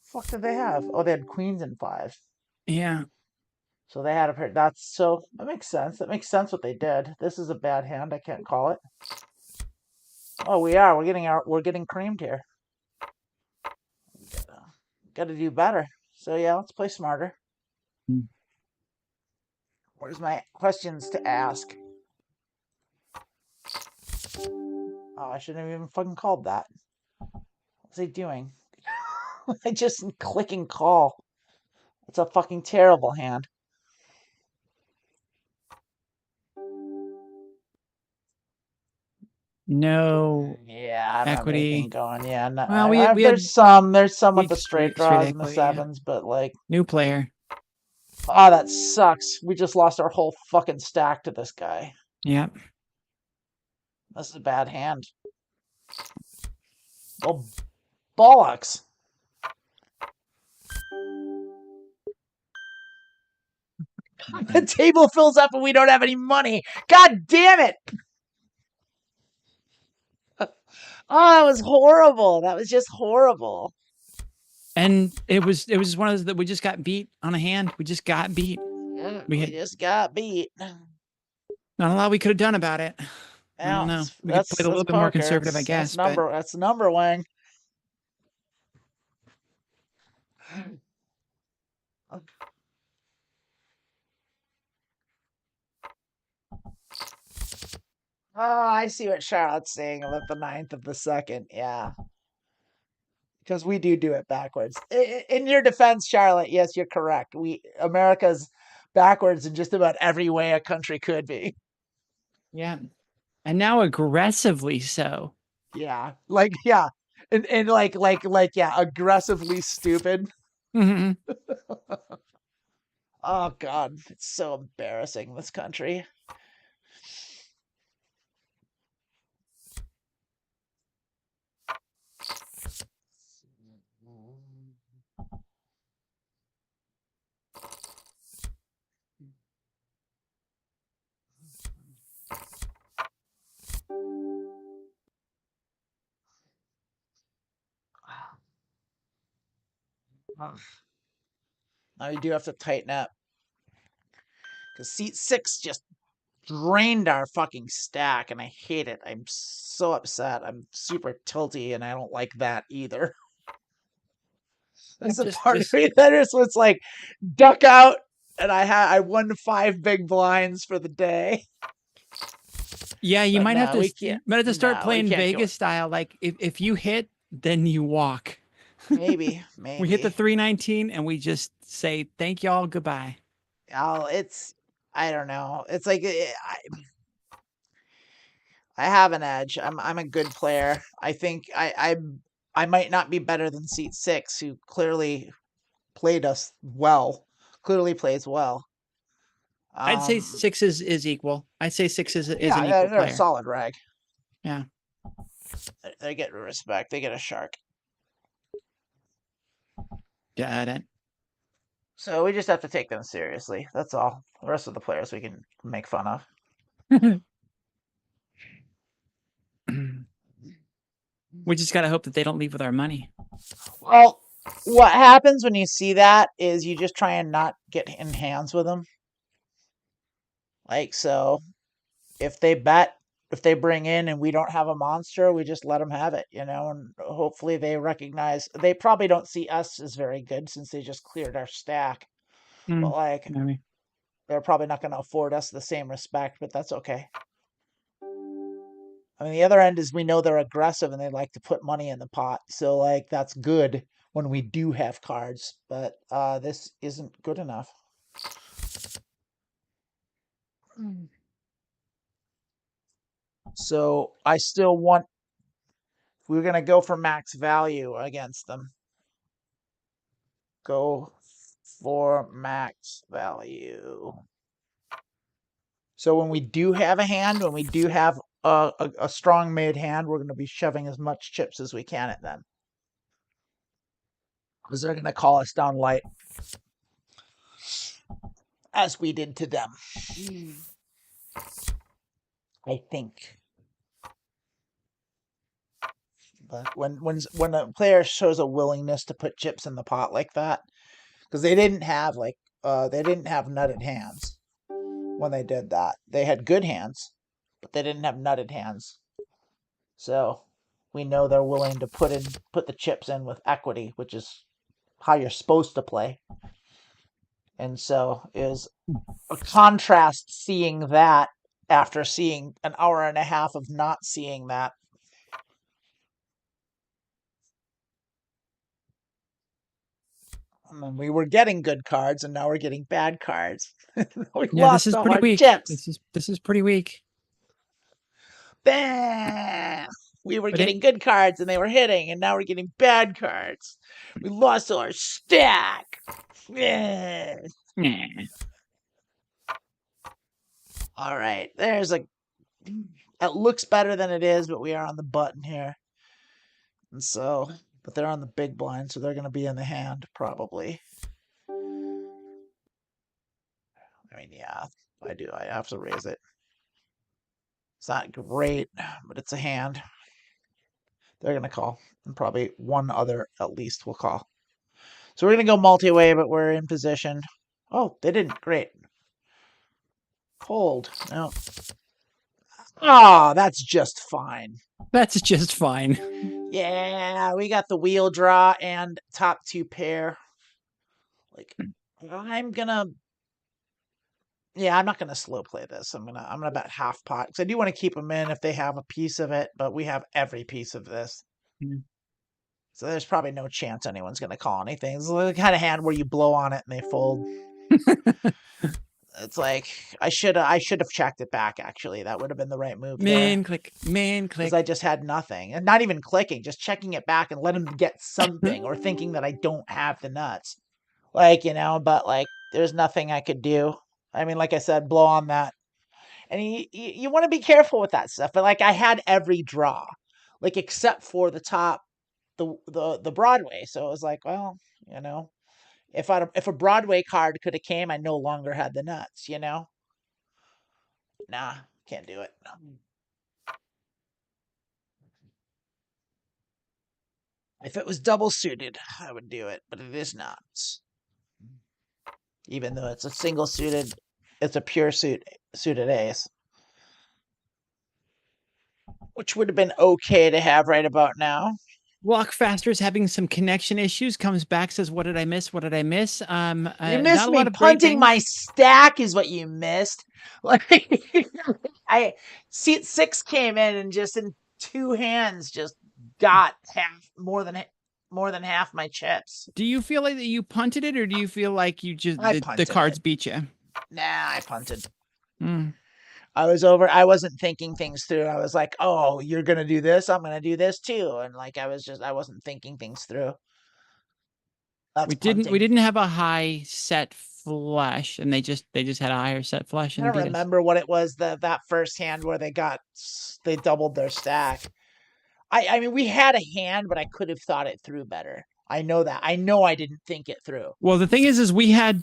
Fuck did they have? Oh, they had queens and 5s. Yeah. So they had a pair. That makes sense. That makes sense what they did. This is a bad hand. I can't call it. Oh, we are. We're getting creamed here. Got to do better. So yeah, let's play smarter. Where's my questions to ask? Oh, I shouldn't have even fucking called that. What's he doing? I just clicking call. It's a fucking terrible hand. No Yeah, I don't have anything equity. going. Yeah, no, Well, we had there's some with weak the straight straight draws and the equity. Yeah. sevens, but like, New player. oh, that sucks. We just lost our whole fucking stack to this guy. Yeah. This is a bad hand. Well, bollocks. The table fills up and we don't have any money. God damn it. Oh, that was horrible. That was just horrible. And it was one of those that we just got beat on a hand. We just got beat. We just got beat. Not a lot we could have done about it. I don't know. We could play a little bit more poker. conservative, I guess. That's number, Wang. Oh, I see what Charlotte's saying about the 9th of the second. Yeah. Because we do it backwards. In your defense, Charlotte, yes, you're correct. America's backwards in just about every way a country could be. Yeah. And now aggressively so. Yeah. And yeah, aggressively stupid. Mm-hmm. Oh God, it's so embarrassing, this country. Now you do have to tighten up. Because seat 6 just drained our fucking stack, and I hate it. I'm so upset. I'm super tilty, and I don't like that either. That's the part of me that is it's like duck out, and I won 5 big blinds for the day. Yeah, you might have to start playing Vegas style. Like if you hit, then you walk. Maybe. We hit the 319 and we just say thank y'all, goodbye. I don't know. It's like I have an edge. I'm a good player. I think I might not be better than seat 6, who clearly played us well. Clearly plays well. I'd say 6 is equal. I'd say 6 is an equal they're player. A solid rag. Yeah. They get respect. They get a shark. Got it. So we just have to take them seriously. That's all. The rest of the players we can make fun of. We just got to hope that they don't leave with our money. Well, what happens when you see that is you just try and not get in hands with them. Like, so if they bring in and we don't have a monster, we just let them have it, and hopefully they recognize. They probably don't see us as very good since they just cleared our stack. But like, maybe. They're probably not going to afford us the same respect, but that's okay. I mean, the other end is we know they're aggressive and they like to put money in the pot. So like, that's good when we do have cards, but this isn't good enough. So I still want, if we're going to go for max value against them, go for max value. So when we do have a hand, when we do have a strong made hand, we're going to be shoving as much chips as we can at them. Because they're going to call us down light. As we did to them. I think. But when a player shows a willingness to put chips in the pot like that, because they didn't have like they didn't have nutted hands when they did that. They had good hands, but they didn't have nutted hands. So we know they're willing to put the chips in with equity, which is how you're supposed to play. And so is a contrast seeing that after seeing an hour and a half of not seeing that. And then we were getting good cards, and now we're getting bad cards. We Yeah, this lost is all pretty our weak. chips. This is pretty weak. Bam! We were But getting it, good cards, and they were hitting, and now we're getting bad cards. We lost all our stack. Yeah. All right, there's a. It looks better than it is, but we are on the button here, and so, but they're on the big blind, so they're going to be in the hand probably. I mean, yeah, I do. I have to raise it. It's not great, but it's a hand. They're going to call, and probably one other at least will call. So we're going to go multi-way, but we're in position. Oh, they didn't. Great. Fold. No. Oh, that's just fine. that's just fine. Yeah, we got the wheel draw and top two pair. Like, I'm gonna. Yeah, I'm not gonna slow play this. I'm gonna bet half pot because I do want to keep them in if they have a piece of it, but we have every piece of this. Mm. So there's probably no chance anyone's gonna call anything. It's the kind of hand where you blow on it and they fold. It's like I should have checked it back. Actually, that would have been the right move there. Man Because click. I just had nothing, and not even clicking, just checking it back and let him get something, or thinking that I don't have the nuts, like But like, there's nothing I could do. I mean, like I said, blow on that, and you want to be careful with that stuff. But like, I had every draw, like except for the top, the Broadway. So it was like, well, if a Broadway card could have came, I no longer had the nuts. Nah, can't do it. If it was double suited, I would do it, but it is not. Even though it's a single suited, it's a pure suited ace, which would have been okay to have right about now. Walk Faster is having some connection issues. Comes back, says, "What did I miss? What did I miss?" You Not missed a lot me of great punting my things. stack is what you missed. Like, I see, 6 came in and just in 2 hands just got more than half my chips. Do you feel like that you punted it, or do you feel like you just I the punted cards it. beat you? Nah, I punted. Mm. I wasn't thinking things through. I was like, oh, you're going to do this. I'm going to do this too. And like, I wasn't thinking things through. That's We punting. didn't have a high set flush, and they just had a higher set flush I and don't beat us. remember what it was that first hand where they doubled their stack. I mean, we had a hand, but I could have thought it through better. I know that. I know I didn't think it through. Well, the thing is we had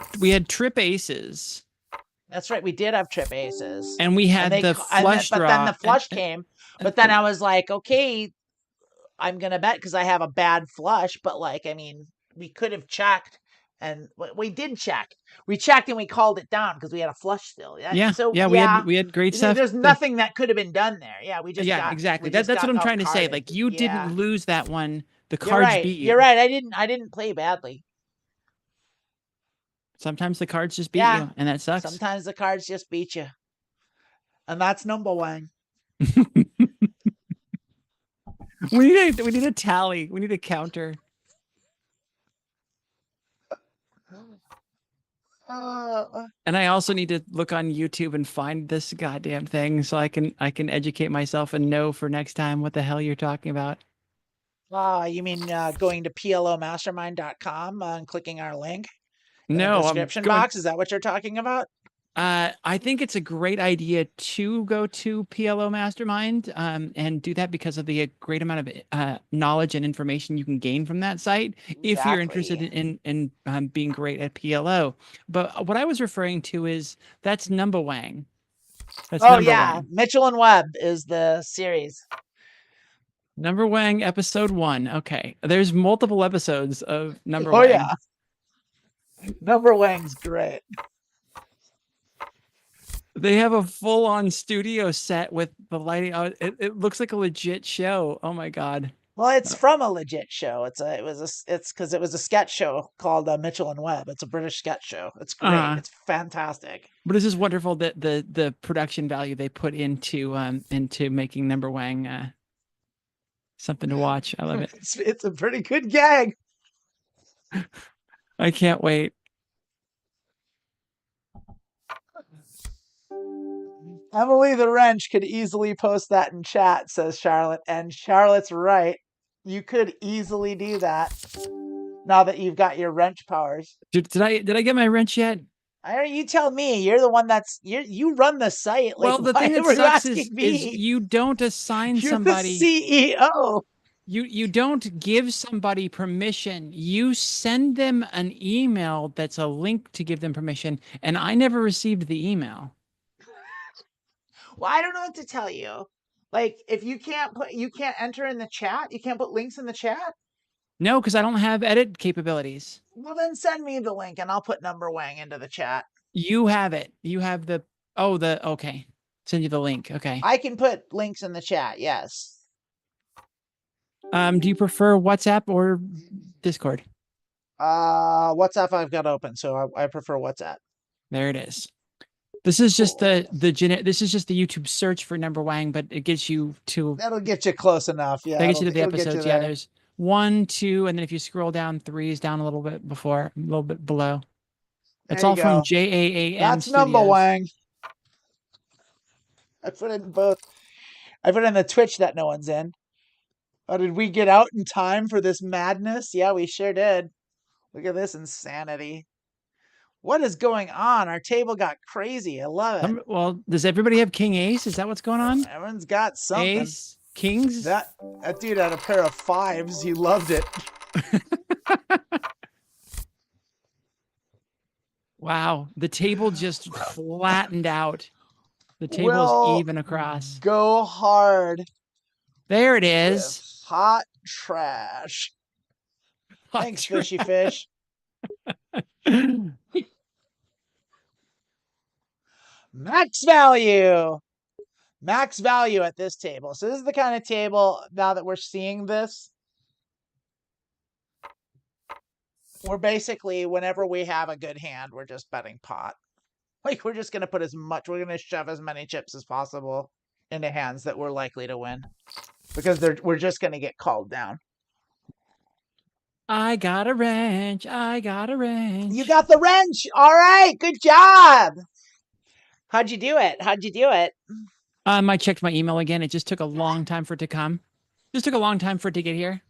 trip aces. That's right. We did have trip aces, And we and had they the and then, flush but then draw, the flush came. But then I was like, okay, I'm gonna bet because I have a bad flush. But like, I mean, we could have checked, and we did check. We checked and we called it down because we had a flush still. So yeah, we had great stuff. there's nothing that could have been done there. Yeah, Yeah, exactly. we just That's what got I'm trying to say. outcarded. Like, you Yeah, didn't lose that one. The you're cards right. beat You're you. right. I didn't play badly. Sometimes the cards just beat Yeah, you, and that sucks. sometimes the cards just beat you, and that's number one. We need a tally. We need a counter. And I also need to look on YouTube and find this goddamn thing so I can educate myself and know for next time what the hell you're talking about. You mean going to PLOmastermind.com and clicking our link in the No, I'm description going. box? Is that what you're talking about? I think it's a great idea to go to PLO Mastermind and do that because of the great amount of knowledge and information you can gain from that site if you're interested Exactly. in being great at PLO. But what I was referring to is that's Number Wang. That's Oh Number yeah, Wang. Mitchell and Webb is the series. Number Wang, episode 1. Okay, there's multiple episodes of Number Oh Wang. yeah. Number Wang's great. They have a full-on studio set with the lighting. Oh, it looks like a legit show. Oh my God. Well, it's from a legit show. It's because it was a sketch show called Mitchell and Webb. It's a British sketch show. It's great. Uh, It's fantastic. but it's just wonderful that the production value they put into making Number Wang something to watch. I love it. It's a pretty good gag. I can't wait. Emily the Wrench could easily post that in chat, says Charlotte. And Charlotte's right. You could easily do that now that you've got your wrench powers. Did I get my wrench yet? You tell me. You're the one you run the site. Like, Well, the why thing that were you sucks asking is me? you don't assign You're the somebody. CEO. You don't give somebody permission. You send them an email that's a link to give them permission, and I never received the email. Well, I don't know what to tell you. Like, if you can't enter in the chat. You can't put links in the chat. No, because I don't have edit capabilities. Well, then send me the link and I'll put Number Wang into the chat. You have it. You have the okay. Send you the link. Okay. I can put links in the chat. Yes. Do you prefer WhatsApp or Discord? WhatsApp I've got open, so I prefer WhatsApp. There it is. This is just this is just the YouTube search for Number Wang, but it gets you to That'll get you close enough. Yeah, that gets you to the it'll get you episodes. Yeah, there. there's 1, 2, and then if you scroll down, 3 is down a little bit before, a little bit below. It's There all you from go. JAAM That's Number Studios. Wang. I put it in both. I put it in the Twitch that no one's in. Oh, did we get out in time for this madness? Yeah, we sure did. Look at this insanity. What is going on? Our table got crazy. I love it. Well, does everybody have King Ace? Is that what's going on? Everyone's got something. Ace, Kings. That dude had a pair of 5s. He loved it. Wow, the table just flattened out. The table is even across. Go hard. There it is. Hot trash. Hot Thanks, trash. Fishy Fish. Max value. Max value at this table. So this is the kind of table, now that we're seeing this, we're basically, whenever we have a good hand, we're just betting pot. Like, we're just going to put we're going to shove as many chips as possible into hands that we're likely to win. Because we're just going to get called down. I got a wrench. I got a wrench. You got the wrench. All right. Good job. How'd you do it? I checked my email again. It just took a long time for it to come. Just took a long time for it to get here,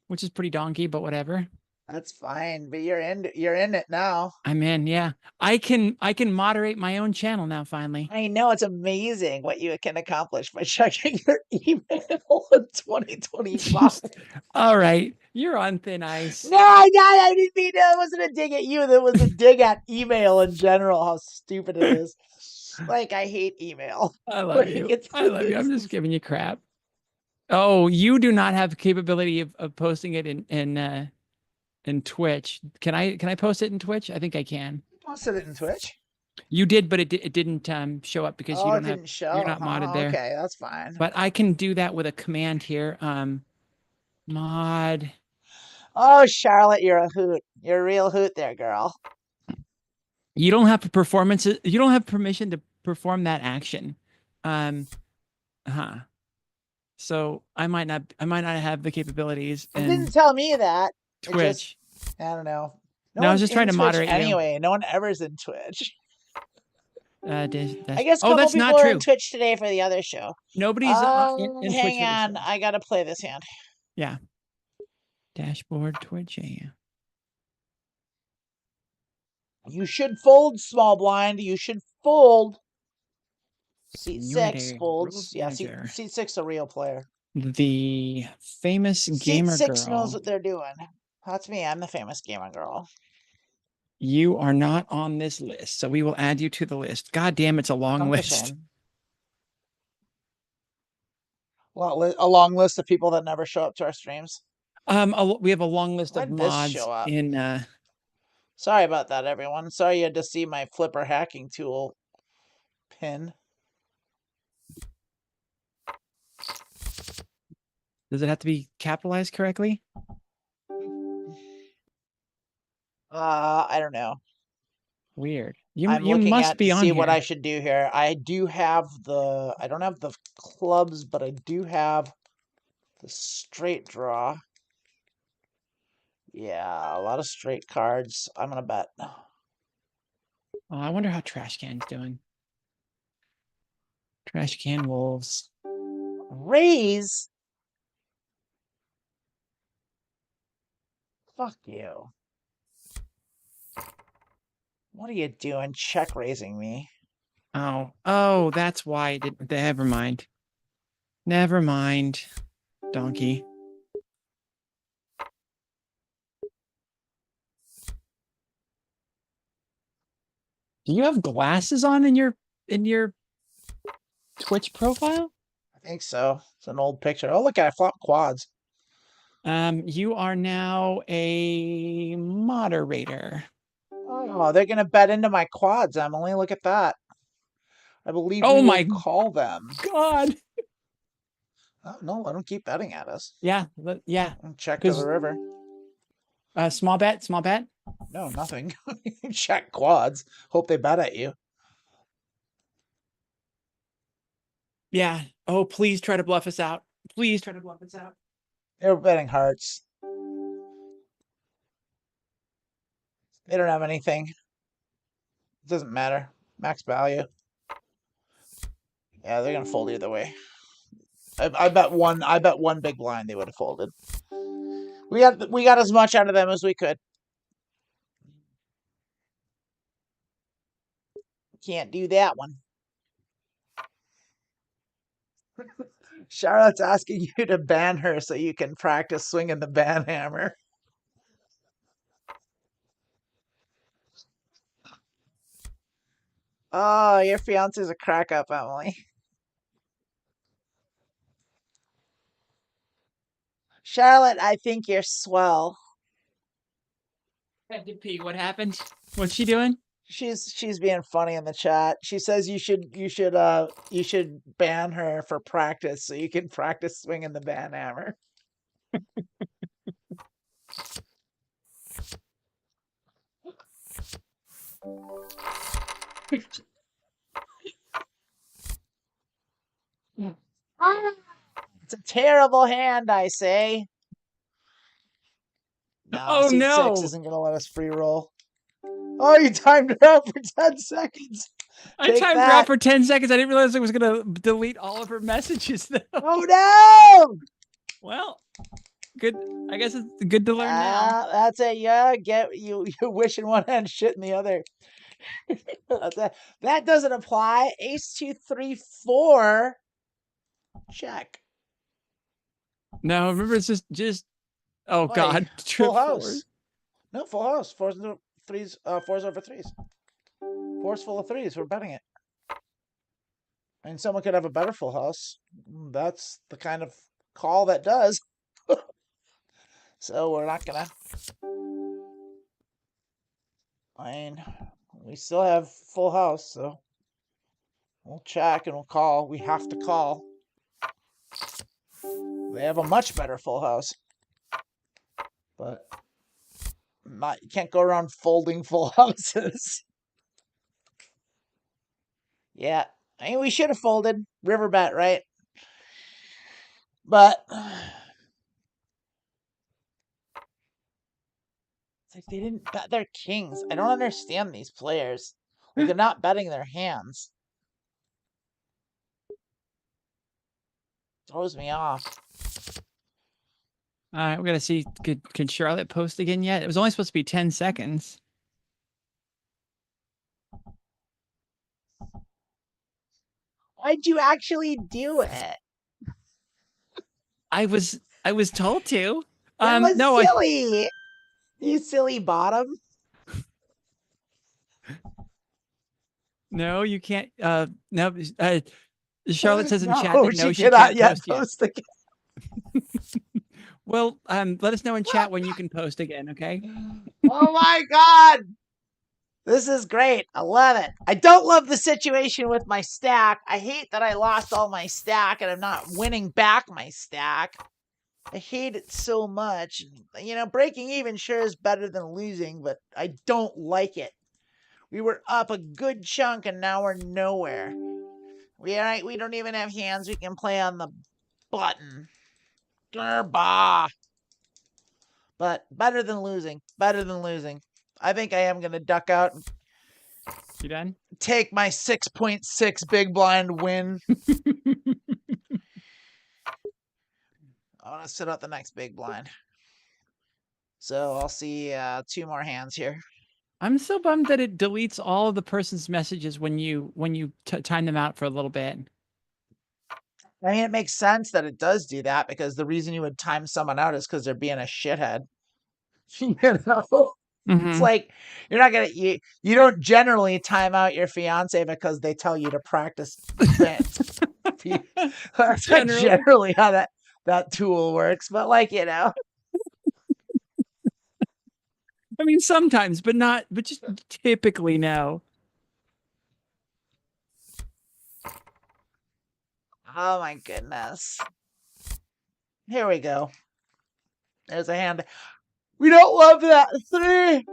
which is pretty donkey, but whatever. That's fine, but you're in it now. I'm in, yeah. I can moderate my own channel now finally. I know, it's amazing what you can accomplish by checking your email in 2025. All right, you're on thin ice. No, I didn't mean that. It wasn't a dig at you. That was a dig at email in general. How stupid it is. Like, I hate email. I love you. I love you. I'm just giving you crap. Oh, you do not have the capability of posting it in Twitch. Can I post it in Twitch? I think I can. Posted it in Twitch. You did, but it didn't show up because you don't have. You're not modded there. Okay, that's fine. But I can do that with a command here. Mod. Oh, Charlotte, you're a hoot. You're a real hoot there, girl. You don't have performances. You don't have permission to perform that action. So I might not have the capabilities. It didn't tell me that. Twitch. I don't know. No, I was just trying to moderate anyway. you. No one ever's in Twitch. I guess a couple that's people not are true. in Twitch today for the other show. Nobody's in Twitch. Hang on, I gotta play this hand. Yeah. Dashboard Twitch. Yeah. You should fold, small blind. You should fold. Seat 6 folds. Yeah, seat 6 a real player. The famous gamer Seat 6 girl knows what they're doing. That's me. I'm the famous gamer girl. You are not on this list, so we will add you to the list. God damn, it's a long list. Well, a long list of people that never show up to our streams. We have a long list of mods in Sorry about that, everyone. Sorry you had to see my flipper hacking tool pin. Does it have to be capitalized correctly? I don't know. Weird. I'm You looking must at to be on see what I here. should do here. I do have I don't have the clubs, but I do have the straight draw. Yeah, a lot of straight cards. I'm gonna bet. Oh, I wonder how Trash Can's doing. Trash Can Wolves. Raise? Fuck you. What are you doing check raising me? Oh, that's why it didn't. Never mind. Never mind. Donkey. Do you have glasses on in your Twitch profile? I think so. It's an old picture. Oh, look, I flopped quads. You are now a moderator. Oh, they're gonna bet into my quads, Emily. Look at that. I believe we Oh will my call them. God. Oh no, let them keep betting at us. Yeah, yeah. Check to the Because river. small bet, small bet. No, nothing. Check quads. Hope they bet at you. Yeah. Oh, please try to bluff us out. Please try to bluff us out. They were betting hearts. They don't have anything. It doesn't matter. Max value. Yeah, they're gonna fold either way. I bet one. I bet one big blind they would have folded. We got as much out of them as we could. Can't do that one. Charlotte's asking you to ban her so you can practice swinging the ban hammer. Oh, your fiance's a crack up, Emily. Charlotte, I think you're swell. Had to pee. What happened? What's she doing? She's being funny in the chat. She says you should ban her for practice so you can practice swinging the ban hammer. It's a terrible hand, I say. No, Oh seat six no. isn't gonna let us free roll. Oh, you timed her out for 10 seconds. I Take timed her out that. for 10 seconds. I didn't realize I was going to delete all of her messages, though. Oh no! Well, good. I guess it's good to learn now. That's it. Yeah, get you wish in one hand, shit in the other. That doesn't apply. Ace 2 3 4. Check. No, remember, it's just oh Boy, God, full trip house. fours. No, full house. Fours into threes. Fours over threes. Fours full of threes. We're betting it. I mean, someone could have a better full house. That's the kind of call that does. So we're not gonna. I mean, we still have full house, so we'll check and we'll call. We have to call. They have a much better full house, but you can't go around folding full houses. Yeah, I mean, we should have folded river bet, right? But it's like they didn't bet their kings. I don't understand these players. Like they're not betting their hands. Throws me off. All right, we're gonna see. Can Charlotte post again yet? It was only supposed to be 10 seconds. Why'd you actually do it? I was told to. That was No, silly. You silly bottom. no, you can't. No. Charlotte says in chat No, that no, she she cannot can't yet post yet. post again. Well, let us know in chat when you can post again, okay? Oh my God. This is great. I love it. I don't love the situation with my stack. I hate that I lost all my stack and I'm not winning back my stack. I hate it so much. Breaking even sure is better than losing, but I don't like it. We were up a good chunk and now we're nowhere. We don't even have hands we can play on the button. Bah. But better than losing. Better than losing. I think I am gonna duck out and You done? take my 6.6 big blind win. I want to sit out the next big blind. So I'll see 2 more hands here. I'm so bummed that it deletes all of the person's messages when you time them out for a little bit. I mean, it makes sense that it does do that because the reason you would time someone out is because they're being a shithead. You know, it's like you're not gonna you don't generally time out your fiance because they tell you to practice. That's not generally how that tool works, but I mean, sometimes, but just typically no. Oh my goodness. Here we go. There's a hand. We don't love that 3.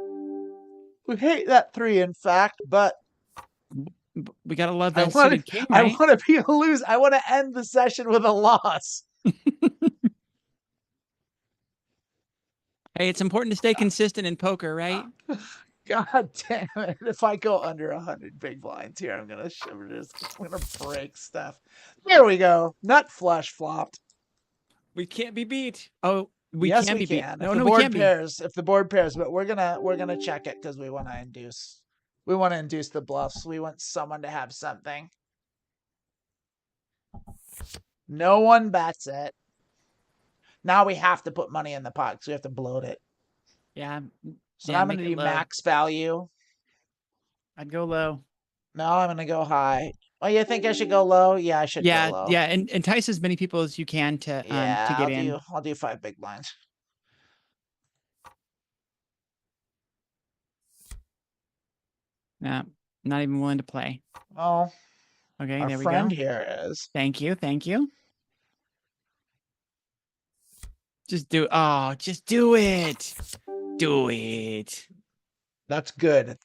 We hate that 3, in fact, but we gotta love that suited king, right? I want to be a loser. I want to end the session with a loss. Hey, it's important to stay consistent in poker, right? God damn it. If I go under 100 big blinds here, I'm gonna break stuff. There we go. Nut flush flopped. We can't be beat. Oh, yes, can we be beat. can. No, if the we board can't pairs, if the board pairs, but we're gonna check it because we want to induce. We want to induce the bluffs. We want someone to have something. No one bets it. Now we have to put money in the pot because we have to bloat it. Yeah. So I'm going to do max value. I'd go low. No, I'm going to go high. Oh, you think I should go low? Yeah, I should go low. Yeah, and entice as many people as you can to get in. I'll do 5 big blinds. No, not even willing to play. Oh. Okay, our there we friend go. here is. Thank you. Just do it. Do it. That's good.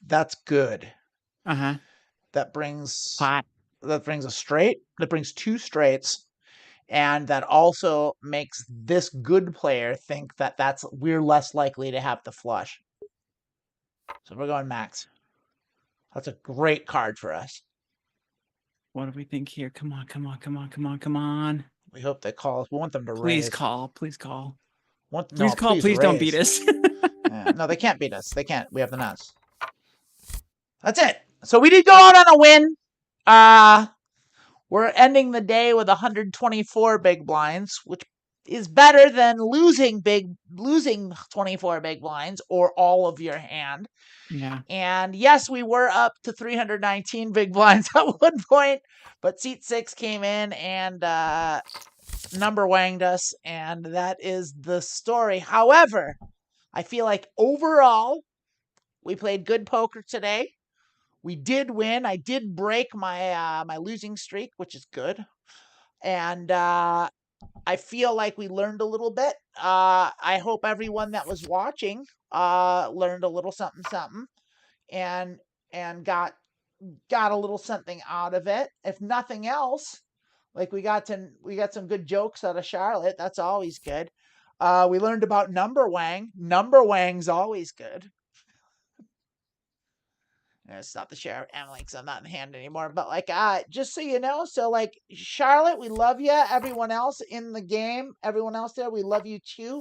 Uh-huh. That brings pot. That brings a straight. That brings 2 straights. And that also makes this good player think that we're less likely to have the flush. So we're going max. That's a great card for us. What do we think here? Come on. We hope they call us. We want them to please raise. Please call. Please don't beat us. No, they can't beat us. They can't. We have the nuts. That's it. So we did go out on a win. We're ending the day with 124 big blinds, which is better than losing 24 big blinds or all of your hand. Yeah. And yes, we were up to 319 big blinds at one point, but seat 6 came in and number wanged us, and that is the story. However, I feel like overall, we played good poker today. We did win. I did break my my losing streak, which is good. And I feel like we learned a little bit. I hope everyone that was watching learned a little something and got a little something out of it. If nothing else, like we got some good jokes out of Charlotte. That's always good. We learned about number wang. Number wang's always good. It's not the share of Emily because I'm not in the hand anymore. But just so you know, so Charlotte, we love you. Everyone else in the game, everyone else there, we love you too.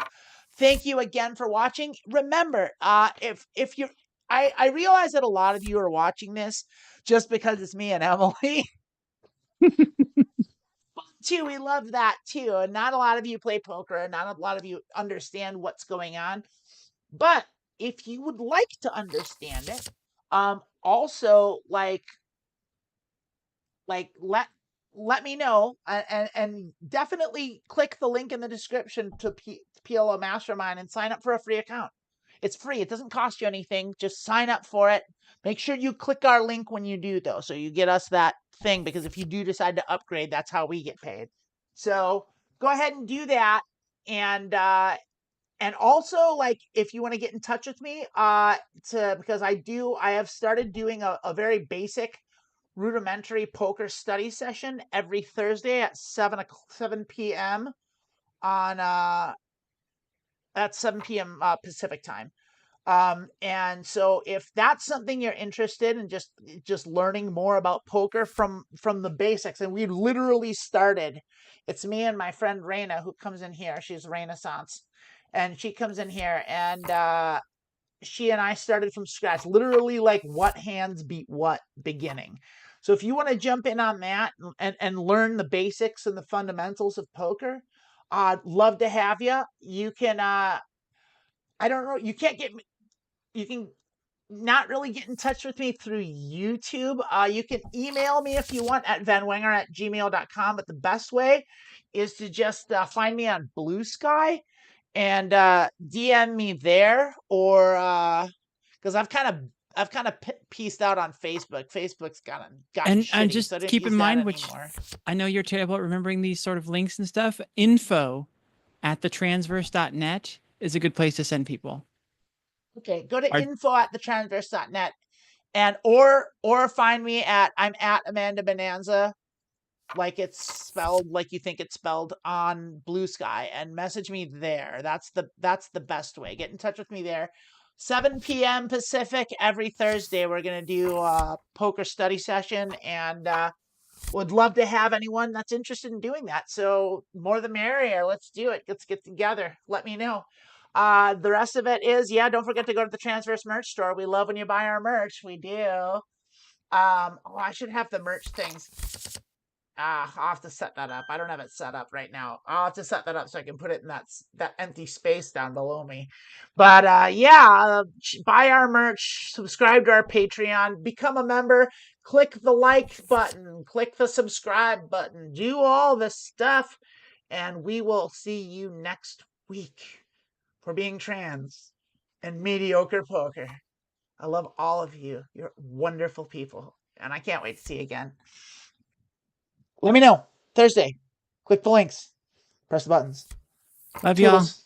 Thank you again for watching. Remember, if you're, I realize that a lot of you are watching this just because it's me and Emily. Too, we love that too. And not a lot of you play poker, and not a lot of you understand what's going on. But if you would like to understand it, also let let me know, and definitely click the link in the description to PLO Mastermind and sign up for a free account. It's free. It doesn't cost you anything. Just sign up for it. Make sure you click our link when you do, though, so you get us that thing, because if you do decide to upgrade, that's how we get paid. So go ahead and do that. And also, like, if you want to get in touch with me, because I have started doing a very basic rudimentary poker study session every Thursday at 7 p.m. on at 7 p.m. Pacific time. And so if that's something you're interested in, just learning more about poker from the basics, and we literally started. It's me and my friend Raina who comes in here. She's Renaissance, and she comes in here, and she and I started from scratch, literally like what hands beat what beginning. So if you want to jump in on that and learn the basics and the fundamentals of poker, I'd love to have you. You can I don't know, you can not really get in touch with me through YouTube. You can email me if you want at vanwenger@gmail.com, but the best way is to just find me on Blue Sky and DM me there, or because I've kind of pieced out on Facebook. Facebook's gotten And shitty, just so I didn't keep in use that mind, which anymore. I know you're terrible at remembering these sort of links and stuff. Info at thetransverse.net is a good place to send people. Okay, go to Our info@thetransverse.net, and or find me I'm at Amanda Bonanza, like it's spelled like you think it's spelled, on Blue Sky, and message me there. That's the best way. Get in touch with me there. 7 p.m. Pacific every Thursday. We're gonna do a poker study session, and would love to have anyone that's interested in doing that. So more the merrier. Let's do it. Let's get together. Let me know. The rest of it is, yeah, don't forget to go to the Transverse merch store. We love when you buy our merch. We do. Oh, I should have the merch things. I'll have to set that up. I don't have it set up right now. I'll have to set that up so I can put it in that empty space down below me. But yeah, buy our merch, subscribe to our Patreon, become a member, click the like button, click the subscribe button, do all this stuff, and we will see you next week for being trans and mediocre poker. I love all of you. You're wonderful people, and I can't wait to see you again. Let me know Thursday. Click the links. Press the buttons. love y'all. Toodles.